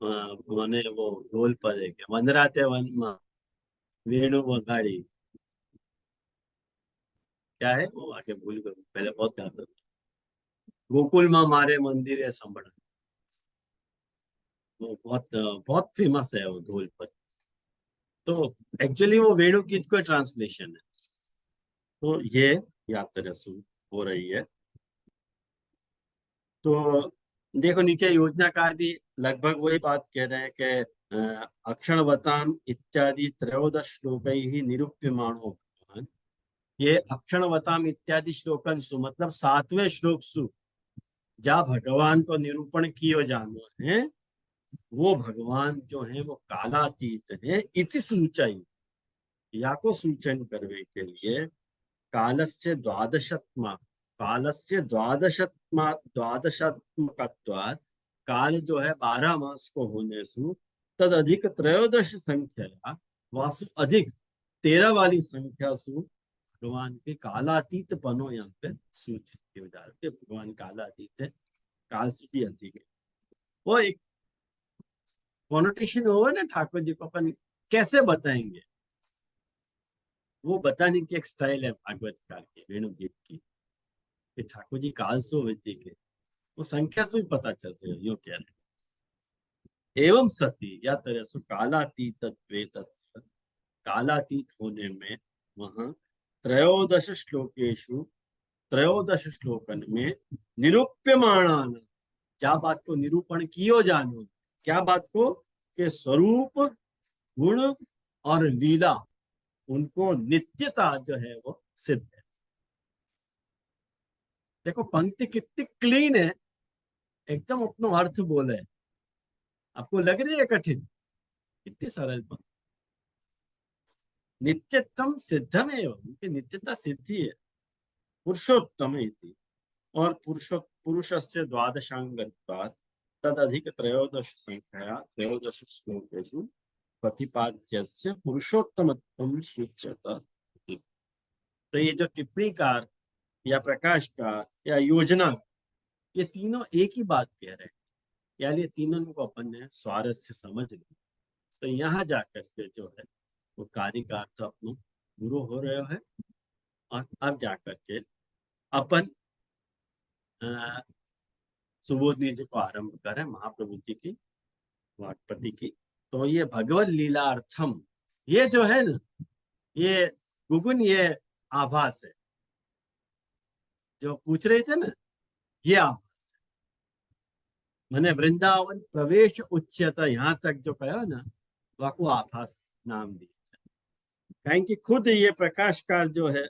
मैंने वो रोल पर एक वनराते वन में वेणु वगाड़ी, क्या है वो, आगे भूल गए, पहले बहुत गाता था। गोकुल में मारे मंदिर है संभड़ा। वो बहुत बहुत फेमस है वो धूल पर। तो एक्चुअली वो वेणु गीत को ट्रांसलेशन है। तो ये यात्रा हो रही है। तो देखो नीचे योजनाकार भी लगभग वही बात कह रहे हैं कि अक्षणवताम इत्यादि त्रयोदश श्लोकै ही निरूप्यमाणो भगवान। ये अक्षणवताम इत्यादि श्लोकन सु मतलब 7वें श्लोक सु जहाँ भगवान को निरूपण कियो जानो है, वो भगवान जो है वो कालातीत है। इति सूचाई, या को सूचन करने के लिए कालस्य द्वादशत्मा, कालस्य द्वादशात्मकत्वात्, काल जो है 12 मास को होने सु तद अधिक त्रयोदश संख्या वासु अधिक 13 वाली संख्या सु भगवान के कालातीत पनो यहाँ पे सूचित किया जा रहा है। भगवान कालातीत है, काल से भी अधिक है। वो एक कॉनोटेशन होगा ना ठाकुर जी को, अपन कैसे बताएंगे, वो बताने की एक स्टाइल है भागवत काल की, वेणु गीत की, कि ठाकुर जी काल सो होती के वो संख्या से भी पता चलते हैं, यो कह रहे हैं। एवं सती या तरह सु कालातीत कालातीत होने में वहां त्रयोदश श्लोकेशु, त्रयोदश श्लोकन में निरूप्यमाणान, क्या बात को निरूपण कियो जानो, क्या बात को, के स्वरूप गुण और लीला उनको नित्यता जो है वो सिद्ध है। देखो पंक्ति कितनी क्लीन है, एकदम अपना अर्थ बोले। आपको लग रही है कठिन, कितनी सरल पंक्ति। नित्यत्वम सिद्धम एवं, कि नित्यता सिद्धि है। पुरुषोत्तम इति, और पुरुषस्य द्वादशांगत्वात् तद अधिक त्रयोदश संख्या त्रयोदश श्लोकेषु प्रतिपाद्यस्य पुरुषोत्तमत्वं सूच्यते। तो ये जो टिप्पणीकार या प्रकाशकार या योजना, ये तीनों एक ही बात कह रहे हैं, यानी तीनों को अपन ने स्वारस्य समझ लिया। तो यहाँ जाकर के जो है वो कार्यकार तो अपना गुरु हो रहे है। और अब जाकर के अपन सुबोधनी जी को आरंभ करें महाप्रभु जी की वाक्पति की। तो ये भगवत लीलार्थम, ये जो है ना, ये गुगुन, ये आभास है जो पूछ रहे थे ना, ये आभास है। मैंने वृंदावन प्रवेश उच्चता यहाँ तक जो कहा ना, वाको आभास नाम दिया। कहें कि खुद ये प्रकाशकार जो है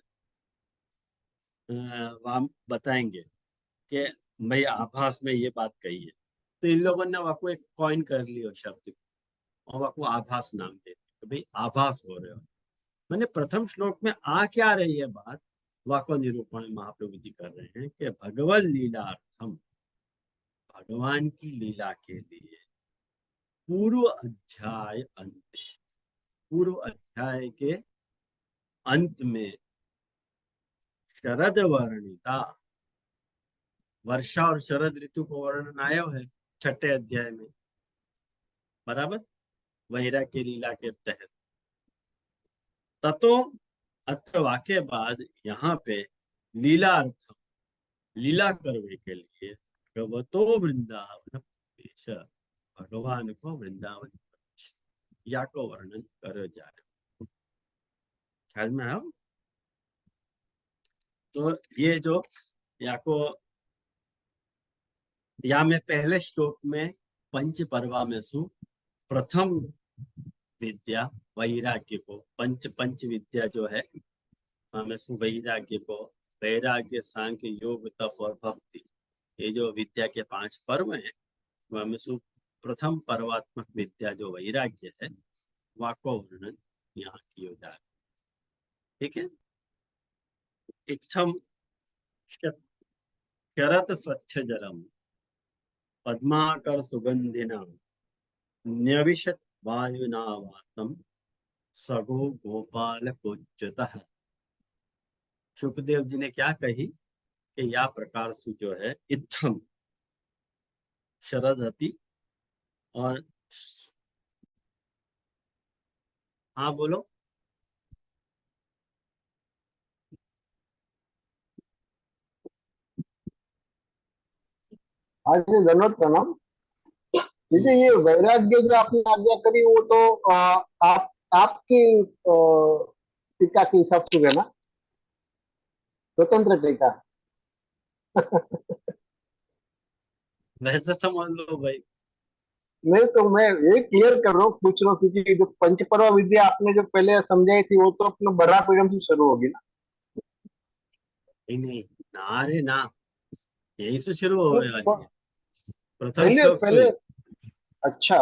वहां बताएंगे कि भाई आभास में ये बात कही है। तो इन लोगों ने वाको एक कॉइन कर लिया शब्द और वाको आभास नाम दे, तो भाई आभास हो रहे हो। मैंने प्रथम श्लोक में आ क्या रही है बात, वाको निरूपण महाप्रभु जी कर रहे हैं कि भगवत लीलार्थम, भगवान की लीला के लिए पूर्व अध्याय अंत, पूर्व अध्याय के अंत में शरद वर्णिता, वर्षा और शरद ऋतु को वर्णन आयो है 6ठे अध्याय में, बराबर, वैराग्य लीला के तहत। ततो अत्र वाक्य बाद यहाँ पे लीला अर्थ, लीला करने के लिए भगवतो वृंदावन प्रवेश, भगवान को वृंदावन प्रवेश या को वर्णन कर जा रहे। ख्याल में आओ। तो ये जो या को, या में पहले श्लोक में पंच पर्वा में सु प्रथम विद्या वैराग्य को, पंच विद्या जो है हमें सु वैराग्य को, वैराग्य सांख्य योग तप और भक्ति, ये जो विद्या के 5 पर्व हैं, वह सु प्रथम पर्वात्मक विद्या जो वैराग्य है, वाको वर्णन यहाँ किया जा रहा है। ठीक है। इच्छम शरत स्वच्छ जलम पद्माकर सुगंधिना न्यविशत वायुना वातम सगो गोपाल पूज्यतः। सुखदेव जी ने क्या कही कि या प्रकार से जो है इत्थम शरदति, और हाँ बोलो। आज दंडवत प्रणाम। जैसे ये वैराग्य जो आपने आज्ञा करी वो तो आप आपकी टीका के हिसाब से है ना, स्वतंत्र टीका। वैसे समझ लो भाई। नहीं तो मैं ये क्लियर कर रहा हूँ, पूछ रहा हूँ, क्योंकि जो पंचपर्वा विद्या आपने जो पहले समझाई थी वो तो अपने बर्रा पीढ़म से शुरू होगी ना। नहीं नहीं, ना रे ना, यही से शुरू होने तो वाली है, प्रथम पहले श्लोक से पहले ही। अच्छा,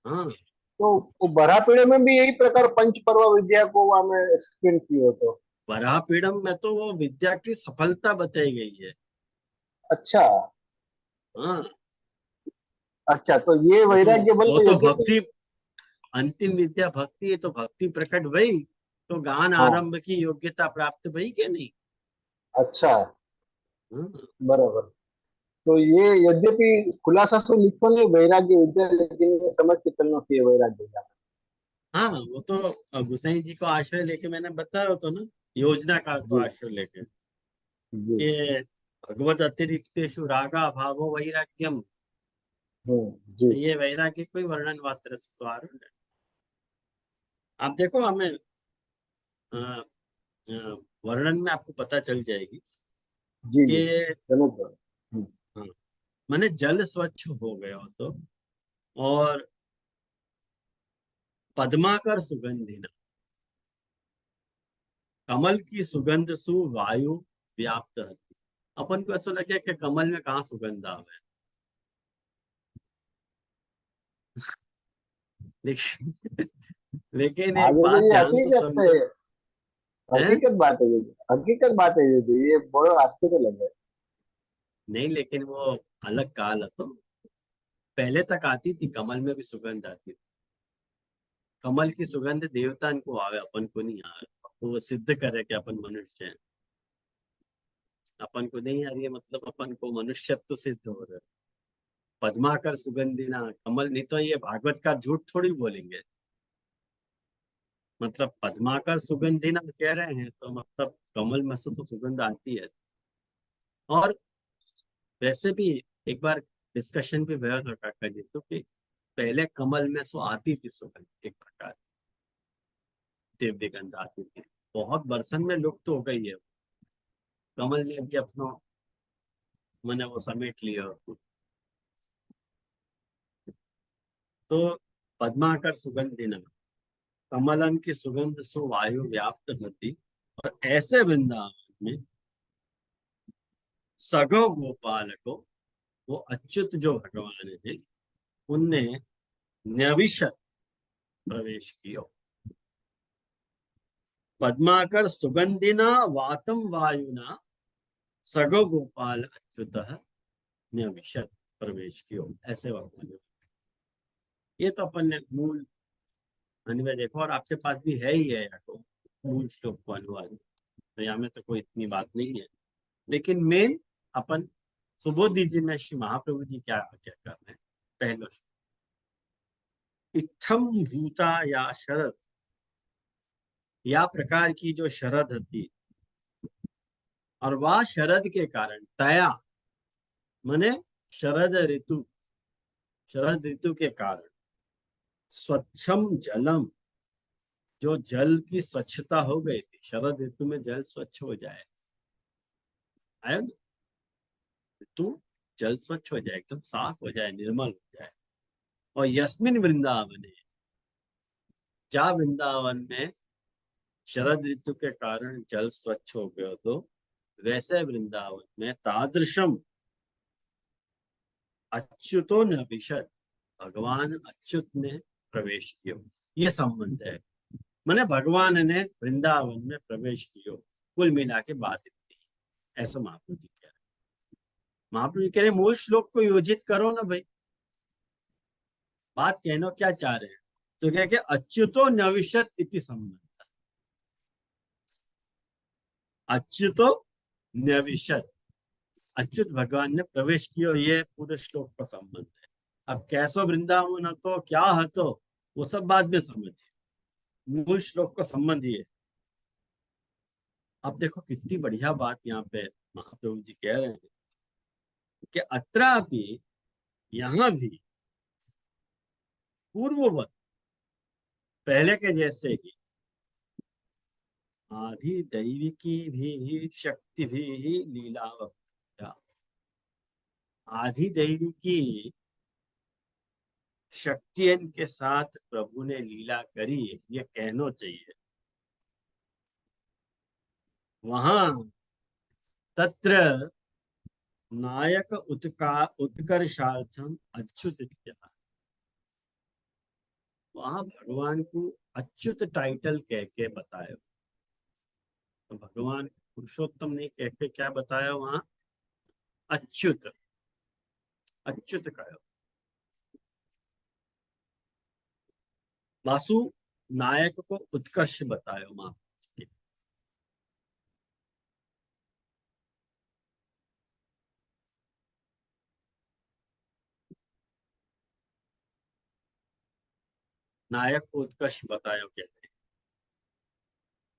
हाँ, तो वो बर्रा पीढ़े में भी यही प्रकार पंचपर्वा विद्या को वहां में एक्सप्लेन की हो तो। वराहपीडम में तो वो विद्या की सफलता बताई गई है। अच्छा हाँ, अच्छा, तो ये वैराग्य बल वो को तो यद्यपि। भक्ति, अंतिम विद्या भक्ति है, तो भक्ति प्रकट भई तो गान हाँ, आरंभ की योग्यता प्राप्त भई क्या नहीं। अच्छा, हाँ, बराबर। तो ये यद्यपि खुलासा से लिखो नहीं वैराग्य विद्या, लेकिन ये समझ के चलना चाहिए वैराग्य का। हाँ, वो तो गोसाई जी को आश्रय लेके मैंने बताया तो ना, योजना का को जी आश्रय लेके जी। कि भगवत अतिरिक्तेषु रागा भावो वैराग्यम। जी। ये वैराग्य कोई वर्णन मात्र से तो आ रहा है। आप देखो हमें अ, अ, वर्णन में आपको पता चल जाएगी जी जी, कि समझ गया। हाँ, माने जल स्वच्छ हो गया हो तो, और पद्माकर सुगंधिना, कमल की सुगंध सु वायु व्याप्त है। अपन को ऐसा लगे कि कमल में कहाँ सुगंध आवे, लेकिन लेकिन एक आगे तो बात ये ध्यान से हकीकत है, समझो है। हकीकत बात है ये, हकीकत बात है ये बड़ो आश्चर्य लगे। नहीं, लेकिन वो अलग काल है तो, पहले तक आती थी, कमल में भी सुगंध आती थी। कमल की सुगंध देवता को आवे, अपन को नहीं आवे। वो सिद्ध करे कि अपन मनुष्य हैं। अपन को नहीं आ रही है, मतलब अपन को मनुष्यत्व सिद्ध हो रहा है। पद्माकर सुगंधिना कमल, नहीं तो ये भागवत का झूठ थोड़ी बोलेंगे। मतलब पद्माकर सुगंधिना कह रहे हैं तो मतलब कमल में से तो सुगंध आती है। और वैसे भी एक बार डिस्कशन भी हुआ था काका जी तो, कि पहले कमल में सो आती थी सुगंध, एक प्रकार दिव्य गंध आती थी। बहुत बरसन में लुप्त हो गई है। कमल ने भी अपना मैंने वो समेट लिया। तो पद्माकर सुगंधिना, कमलन की सुगंध सो वायु व्याप्त होती। और ऐसे वृंदावन में सगो गोपाल को, वो अच्युत जो भगवान है, उनने न्यविशत प्रवेश किया। पद्माकर सुगंधिना वातम वायुना सगो गोपाल अच्युत न्यविशत प्रवेश कियो, ऐसे भगवान। ये तो अपन ने मूल अनुवाद देखो, और आपके पास भी है ही है या तो मूल श्लोक को अनुवाद, तो यहाँ में तो कोई इतनी बात नहीं है। लेकिन मेन अपन सुबोधि जी में श्री महाप्रभु जी क्या क्या कर रहे हैं। पहला इत्थम भूता या शरद, या प्रकार की जो शरद थी, और वह शरद के कारण तया, माने शरद ऋतु, शरद ऋतु के कारण स्वच्छम जलम, जो जल की स्वच्छता हो गई थी। शरद ऋतु में जल स्वच्छ हो जाए, आया ना? ऋतु जल स्वच्छ हो जाए, एकदम साफ हो जाए, निर्मल हो जाए। और यस्मिन वृंदावन, जा वृंदावन में शरद ऋतु के कारण जल स्वच्छ हो गया, तो वैसे वृंदावन में तादृशम अच्युतो नविशत, भगवान अच्युत ने प्रवेश किया। ये संबंध है, मैंने भगवान ने वृंदावन में प्रवेश किया। कुल मिला के बात इतनी है। ऐसा महाप्रभु जी कह रहे हैं। महाप्रभु जी कह रहे मूल श्लोक को योजित करो ना भाई, बात कहना क्या चाह रहे हैं। तो क्या कि अच्युतो नविशत इति संबंध, अच्युतो नविशत, अच्युत भगवान ने प्रवेश किया, ये पूरे श्लोक का संबंध है। अब कैसो वृंदावन हतो, क्या हतो, वो सब बाद में समझिए, मूल श्लोक का संबंध ही है। अब देखो कितनी बढ़िया बात यहाँ पे महाप्रभु जी कह रहे हैं कि अत्रापि, यहाँ भी पूर्ववत पहले के जैसे ही आदि दैविकी भी शक्ति भी लीलावत्या, आदि दैविकी शक्तियन के साथ प्रभु ने लीला करी, ये कहना चाहिए। वहां तत्र नायक उत्कर्षार्थम अच्युत इत्यादि, वहां भगवान को अच्युत टाइटल कह के बताया। तो भगवान पुरुषोत्तम ने कह के क्या बताया वहां? अच्युत, अच्युत कहो। वासु नायक को उत्कर्ष बताया वहां। नायक को उत्कर्ष बताया कहते हैं।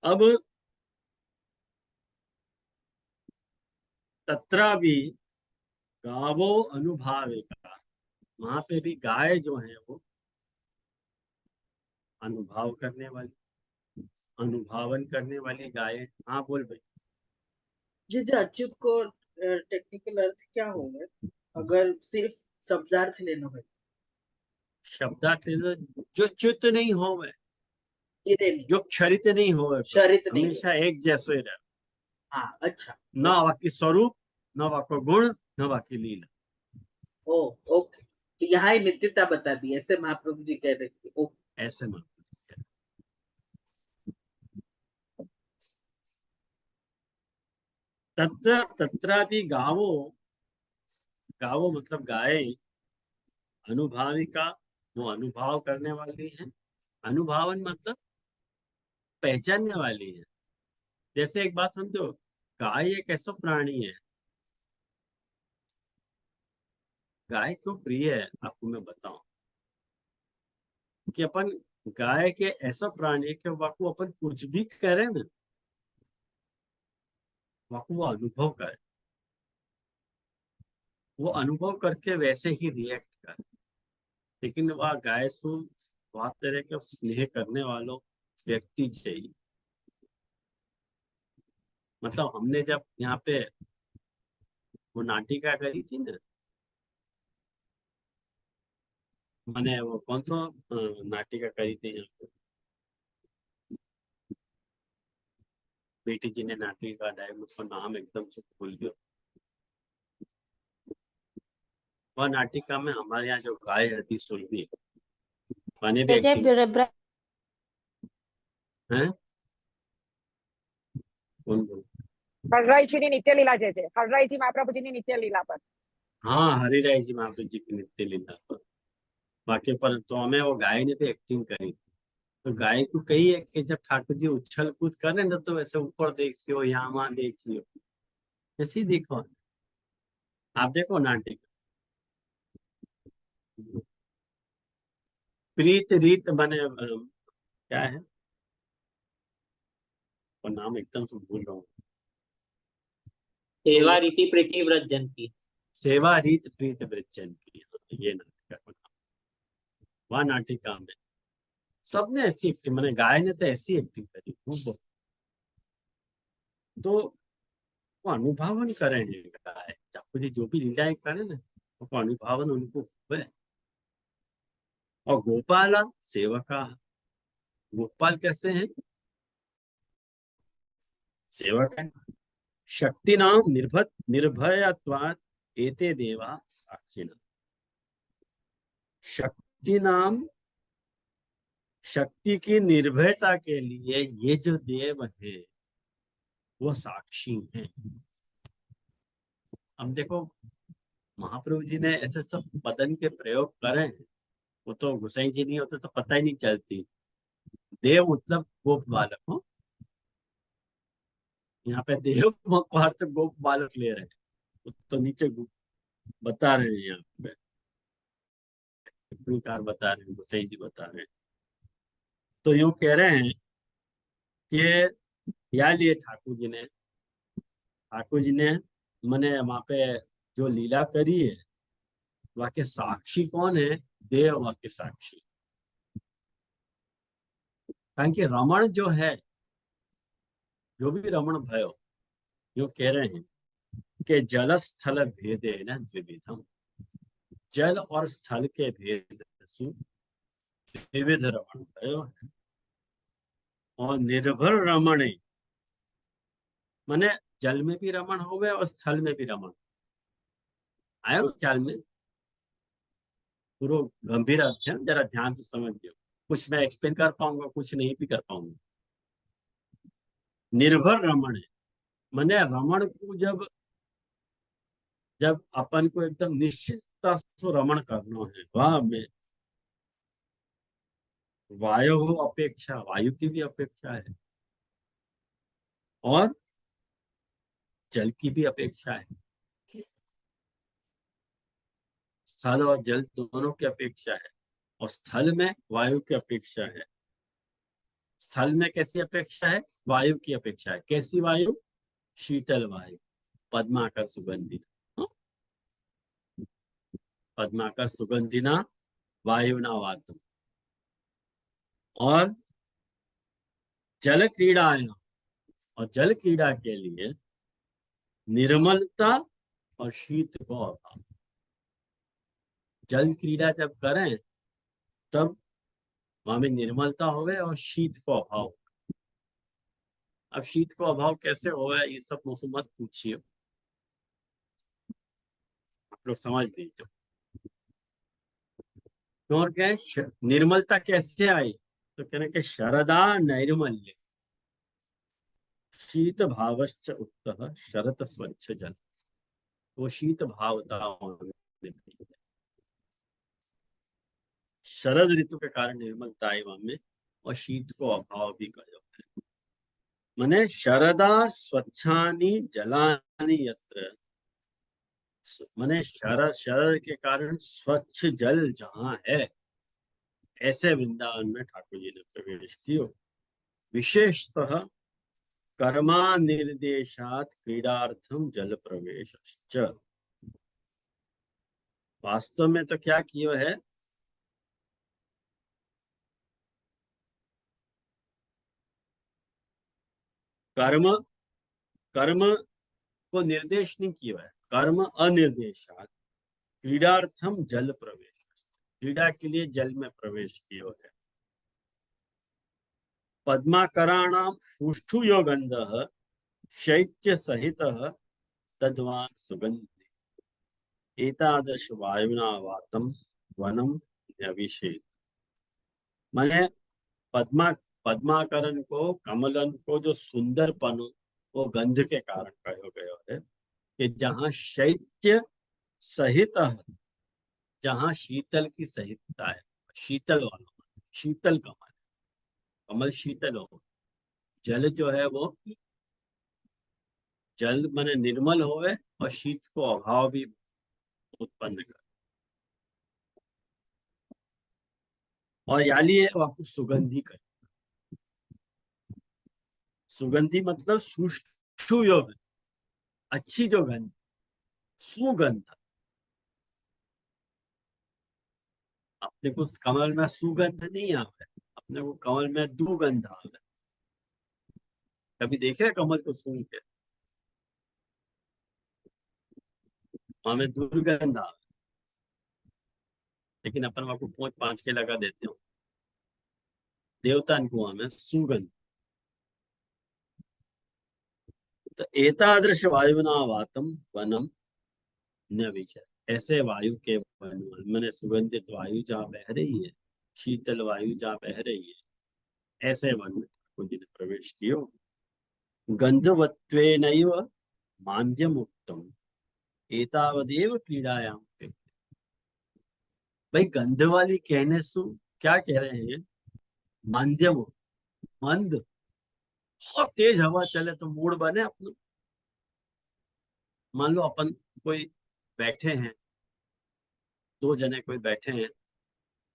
अब तत्रा भी गावो अनुभाविका, वहां पे भी गाय जो है वो अनुभव करने वाली, अनुभावन करने वाली गाय। हाँ बोल भाई। जी जी, अच्युत को टेक्निकल अर्थ क्या होगा अगर सिर्फ शब्दार्थ लेना हो? शब्दार्थ जो च्युत नहीं हो, गिरे नहीं, जो क्षरित नहीं हो, शरित नहीं हो। हमेशा एक जैसे रहे, हाँ, अच्छा। न वाकी स्वरूप, न वाको गुण, न वाकी लीला। ओ, ओके। तो यहाँ ही नित्यता बता दी, ऐसे महाप्रभु जी कह रहे थे। ओके। ऐसे मत। तत्र तत्रा भी गावो, गावो मतलब गाय, अनुभाविका वो अनुभव करने वाली है, अनुभावन मतलब पहचानने वाली है। जैसे एक बात समझो, गाय एक ऐसा प्राणी है, गाय क्यों प्रिय है आपको मैं बताऊं कि अपन गाय के ऐसा प्राणी है कि वाकू अपन कुछ भी करें ना, वाकू वो अनुभव करे, वो अनुभव करके वैसे ही रिएक्ट करे। लेकिन वह गाय सु बात तरह के स्नेह करने वालों व्यक्ति चाहिए। मतलब हमने जब यहाँ पे वो नाटिका करी थी ना, मैंने वो कौन सा नाटिका करी थी यहाँ पे, बेटी जी ने नाटिका गाया, मुझको नाम एकदम से भूल गया। वह नाटिका में हमारे यहाँ जो गाय रहती सुरभि, मैंने भी एक्टिंग है। कौन बोल? હરરાયજીની નિત્ય લીલા જે છે હરરાયજી મહાપ્રભુજીની નિત્ય લીલા પર हाँ, हरिराय जी महाप्रभु जी की नित्य लीला पर। बाकी पर तो हमें वो गाय ने भी एक्टिंग करी। तो गाय को कही है कि जब ठाकुर जी उछल कूद करें ना तो वैसे ऊपर देखियो, यहाँ वहां देखियो, ऐसी देखो। आप देखो नाटिका, प्रीत रीत बने क्या है वो नाम एकदम से भूल रहा हूँ। सेवा रीति प्रीति व्रत जन की, सेवा रीत प्रीत वृज्जन की, ये नाटिका का नाम। वह नाटिका में सबने ऐसी एक्टिंग, मैंने गाय ने तो ऐसी एक्टिंग करी खूब। तो वो अनुभावन करेंगे गाय, ठाकुर जी जो भी लीलाएं करें ना, वो अनुभावन उनको हुए। और गोपाला सेवका, गोपाल कैसे हैं? सेवक है। शक्ति नाम निर्भयत्वात् एते देवा साक्षिणा, शक्ति नाम शक्ति की निर्भयता के लिए ये जो देव है वो साक्षी हैं। अब देखो महाप्रभु जी ने ऐसे सब पदन के प्रयोग करे हैं, वो तो गोसाई जी नहीं होते तो पता ही नहीं चलती। देव मतलब गोप बालक हो, यहाँ पे देव को अर्थ गोप बालक ले रहे हैं, तो नीचे बता रहे हैं, यहाँ पे टिप्पणीकार बता रहे हैं, गोसाई जी बता रहे हैं। तो यूं कह रहे हैं कि या लिए ठाकुर जी ने मैंने वहां पे जो लीला करी है, वहां के साक्षी कौन है? देव वहां के साक्षी। कारण कि रमण जो है, जो भी रमण भयो, जो कह रहे हैं कि जल स्थल भेदे न द्विविधम, जल और स्थल के भेद से विविध रमण भयो है। और निर्भर रमणे माने जल में भी रमण हो गए और स्थल में भी रमण आयो ख्याल में। पूरा गंभीर अध्ययन जरा ध्यान से समझिए, कुछ मैं एक्सप्लेन कर पाऊंगा, कुछ नहीं भी कर पाऊंगा। निर्भर रमण है माने रमण को जब जब अपन को एकदम निश्चितता से रमण करना है, वह में वायु अपेक्षा, वायु की भी अपेक्षा है और जल की भी अपेक्षा है, स्थल और जल दोनों की अपेक्षा है। और स्थल में वायु की अपेक्षा है। स्थल में कैसी अपेक्षा है? वायु की अपेक्षा है। कैसी वायु? शीतल वायु, पद्माकर सुगंधिना, हाँ? पद्माकर सुगंधिना वायुना वातम। और जल क्रीड़ायाम, और जल क्रीड़ा के लिए निर्मलता और शीत को अभाव। जल क्रीड़ा जब करें तब वहां में निर्मलता हो गए और शीत को अभाव। अब शीत को अभाव कैसे हो गया, ये सब मुझसे मत पूछिए, आप लोग समझ लीजिए। तो और क्या है, निर्मलता कैसे आई? तो कहने के शरदा नैर्मल्य शीत भावश्च उत्तः शरत स्वच्छ जल। वो शीत भावता शरद ऋतु के कारण निर्मलता आई वहां में, और शीत को अभाव भी कहो है। माने शरदा स्वच्छानि जलानि यत्र, माने शरद, शरद के कारण स्वच्छ जल जहां है, ऐसे वृंदावन में ठाकुर जी ने प्रवेश किया। विशेषतः कर्मा निर्देशात क्रीडार्थम जल प्रवेश। वास्तव में तो क्या किया है, कर्म, कर्म को निर्देश नहीं किया है, कर्म अनिर्देशात क्रीडार्थम जल प्रवेश, क्रीड़ा के लिए जल में प्रवेश किया है। पद्माकराणाम सुष्ठुयो गंधः शैत्य सहित तद्वान सुगंधि एतादृश वायुना वातम वनम अभिषेक। मैंने पद्माकरण को, कमलन को जो सुंदरपन वो गंध के कारण कहो गया है कि जहाँ शैत्य सहित, जहाँ शीतल की सहितता है, शीतल वाला, शीतल कमल, कमल शीतल हो। जल जो है वो, जल माने निर्मल होवे और शीत को अभाव भी उत्पन्न कर। और याली है आपको सुगंधी कर, सुगंधी मतलब सुष्ठु योग, अच्छी जो गंध, सुगंध। अपने को कमल में सुगंध नहीं आवे, अपने को कमल में दुगंध आवे। कभी देखे कमल को सूंघ के? हमें दुर्गंध आवे, लेकिन अपन आपको 5 के लगा देते हो। देवता को हमें सुगंध। तो एतादृश वायुना वातम वनम न विचर, ऐसे वायु के वन, मैंने सुगंधित वायु जहाँ बह रही है, शीतल वायु जहाँ बह रही है, ऐसे वन में कुछ ने प्रवेश कियो। गंधवत्वेनैव मांद्यम उत्तम एतावदेव क्रीड़ायाम। भाई गंध वाली कहने से क्या कह रहे हैं? मांद्यम, मंद, बहुत तेज हवा चले तो मूड बने अपना। मान लो अपन कोई बैठे हैं, 2 जने कोई बैठे हैं,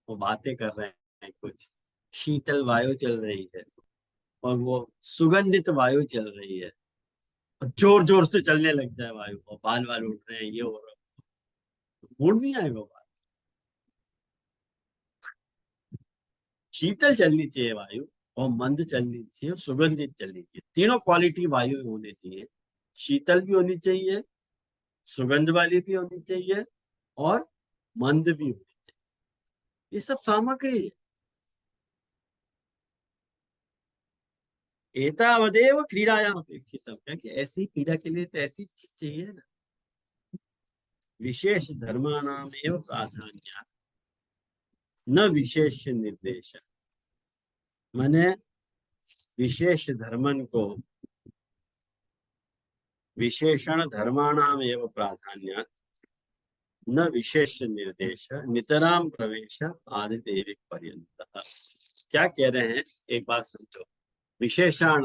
वो बातें कर रहे हैं, कुछ शीतल वायु चल रही है और वो सुगंधित वायु चल रही है, और जोर जोर से चलने लग जाए वायु, और बाल बाल उठ रहे हैं, ये हो रहा है, मूड नहीं आएगा बात। शीतल चलनी चाहिए वायु, और मंद चलनी चाहिए और सुगंधित चलनी चाहिए। तीनों क्वालिटी वायु में होनी चाहिए। शीतल भी होनी चाहिए, सुगंध वाली भी होनी चाहिए और मंद भी होनी चाहिए। ये सब सामग्री है। एतावदेव क्रीडायाम अपेक्षितम, क्योंकि ऐसी क्रीड़ा के लिए तो ऐसी चीज चाहिए ना। विशेष धर्माणाम एव प्राधान्य न विशेष निर्देश। माने विशेष धर्मन को विशेषण धर्माणाम एव प्राधान्य न विशेष निर्देश नितराम प्रवेश आदि देविक पर्यंत। क्या कह रहे हैं, एक बात समझो। विशेषण,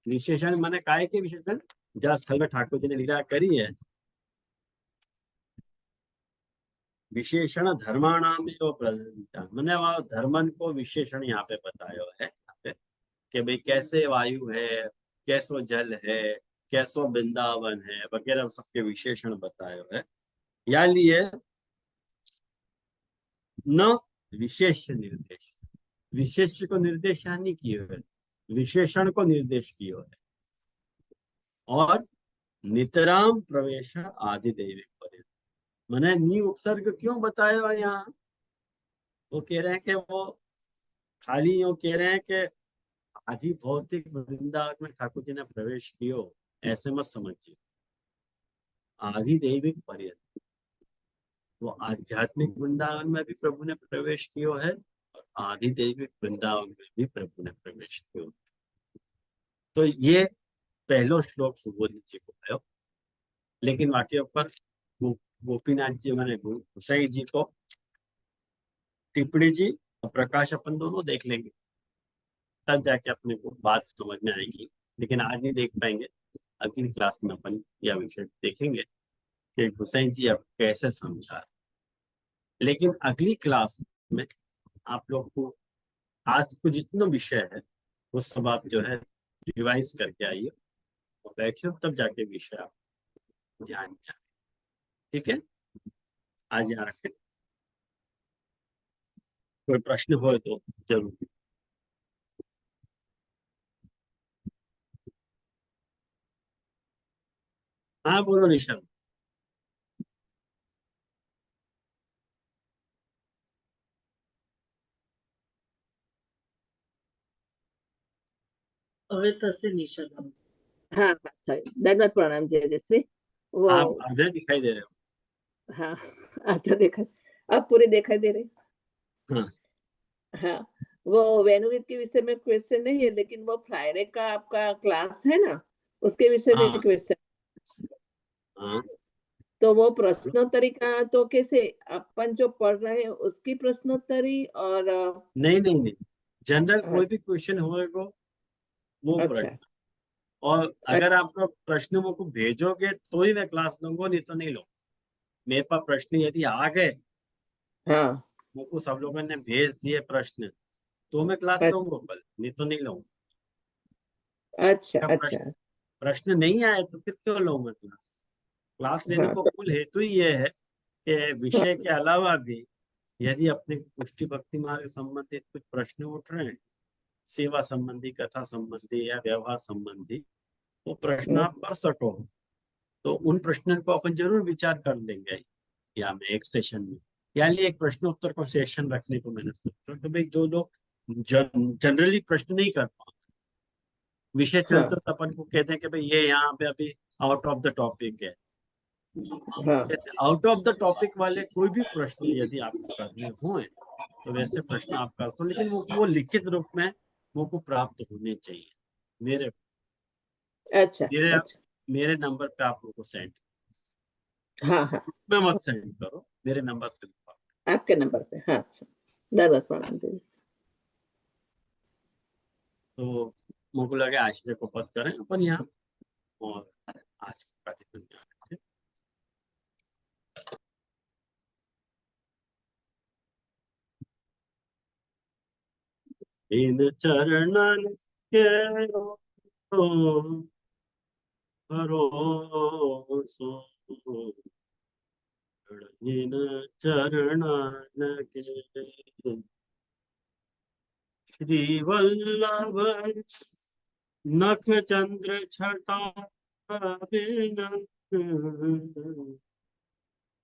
विशेषण माने काय के विशेषण, जहाँ स्थल में ठाकुर जी ने लीला करी है। विशेषण धर्माणाम एव प्रधान्य मैंने वह धर्मन को विशेषण यहाँ पे बताया है कि भाई कैसे वायु है, कैसो जल है, कैसो वृंदावन है वगैरह सबके विशेषण बताए है। या लिए न विशेष निर्देश, विशेष को निर्देश नहीं किए हुए, विशेषण को निर्देश किए हुए। और नितराम प्रवेश आदि दैविक पर्यंत, मैंने नी उपसर्ग क्यों बताया हुआ यहाँ। वो कह रहे हैं कि वो खाली यूं कह रहे हैं कि आदि भौतिक वृंदावन में ठाकुर जी ने प्रवेश कियो, ऐसे मत समझिए। आदि दैविक पर्यंत, वो आध्यात्मिक वृंदावन में भी प्रभु ने प्रवेश कियो है और आदि दैविक वृंदावन में भी प्रभु ने प्रवेश कियो। तो ये पहलो श्लोक सुबोध जी को भयो, लेकिन वाक्य पर गोपीनाथ जी मैंने गोसाई जी को टिप्पणी जी और प्रकाश अपन दोनों देख लेंगे, तब जाके अपने को बात समझ में आएगी। लेकिन आज नहीं देख पाएंगे, अगली क्लास में अपन यह विषय देखेंगे कि हुसैन जी अब कैसे समझा। लेकिन अगली क्लास में आप लोग को आज को जितना विषय है वो सब आप जो है रिवाइज करके आइए और बैठिए, तब जाके विषय आप ध्यान में। ठीक है, आज यहाँ रखें। कोई प्रश्न हो तो जरूर। हाँ बोलो निशा। હવે થશે નિશાબેન। हाँ sorry, दंडवत प्रणाम जयश्री। वो आप आधे दिखाई दे रहे हो। हाँ आता देखा, अब पूरे दिखाई दे रहे। हाँ हाँ, वो वेणुगीत के विषय में क्वेश्चन नहीं है, लेकिन वो फ्राइडे का आपका क्लास है ना, उसके विषय में हाँ क्वेश्चन। हाँ। तो वो प्रश्नोत्तरी का तो कैसे अपन जो पढ़ रहे हैं उसकी प्रश्नोत्तरी और नहीं नहीं नहीं, जनरल हाँ, कोई भी क्वेश्चन होएगा वो अच्छा प्रश्न। और अगर आपका प्रश्न वो को भेजोगे तो ही मैं क्लास लूंगा, नहीं तो नहीं लूंगा। मेरे पास प्रश्न यदि आ गए, हाँ मुझको सब लोगों ने भेज दिए प्रश्न, तो मैं क्लास अच्छा लूंगा कल, नहीं तो नहीं लूंगा। अच्छा क्या अच्छा प्रश्न नहीं आए तो फिर क्यों लूंगा क्लास। क्लास लेने हाँ को तो कुल हेतु ही ये है कि हाँ विषय के अलावा भी यदि अपने पुष्टि भक्ति मार्ग संबंधित कुछ प्रश्न उठ रहे हैं, सेवा संबंधी, कथा संबंधी या व्यवहार संबंधी, वो प्रश्न आप कर सको, तो उन प्रश्नों को अपन जरूर विचार कर लेंगे या में एक सेशन में। यानी एक प्रश्न उत्तर को सेशन रखने को मैंने सोचा, तो भाई जो लोग जनरली प्रश्न नहीं कर पाते, विषय चलते हाँ तो अपन को कहते हैं कि भाई ये यहाँ पे अभी आउट ऑफ द टॉपिक है। हाँ आउट ऑफ द टॉपिक वाले कोई भी प्रश्न यदि आपको करने हो तो वैसे प्रश्न आप कर सकते, लेकिन वो लिखित रूप में वो को प्राप्त होने चाहिए। मेरे अच्छा मेरे अच्छा मेरे नंबर पे आप लोगों को सेंड, हाँ हाँ में मत सेंड करो, मेरे नंबर पे। आपके नंबर पे। हाँ अच्छा, दंडवत प्रणाम जयश्री। तो मुझको लगे आश्रय को पद करें अपन यहाँ, और आज का प्रतिदिन इन चरणन के भरोसो, इन चरणन के श्री वल्लभ नख चंद्र छटा बिन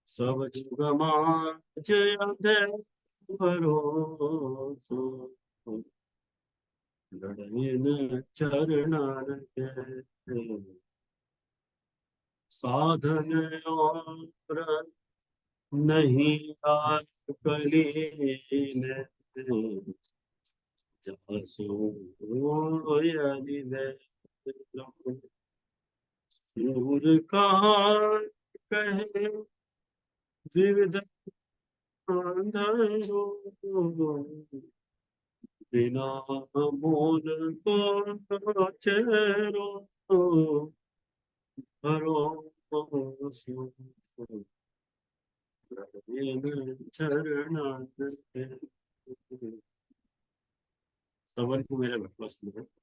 सब जुगमा जय भरोसो लड़िन चरणान के साधन और नहीं आर कलीन जसो यदि सूर कहाँ कहे विविध धरो बिना मोल को चेरो भरोसो चरण सवन को मेरा पसंद है।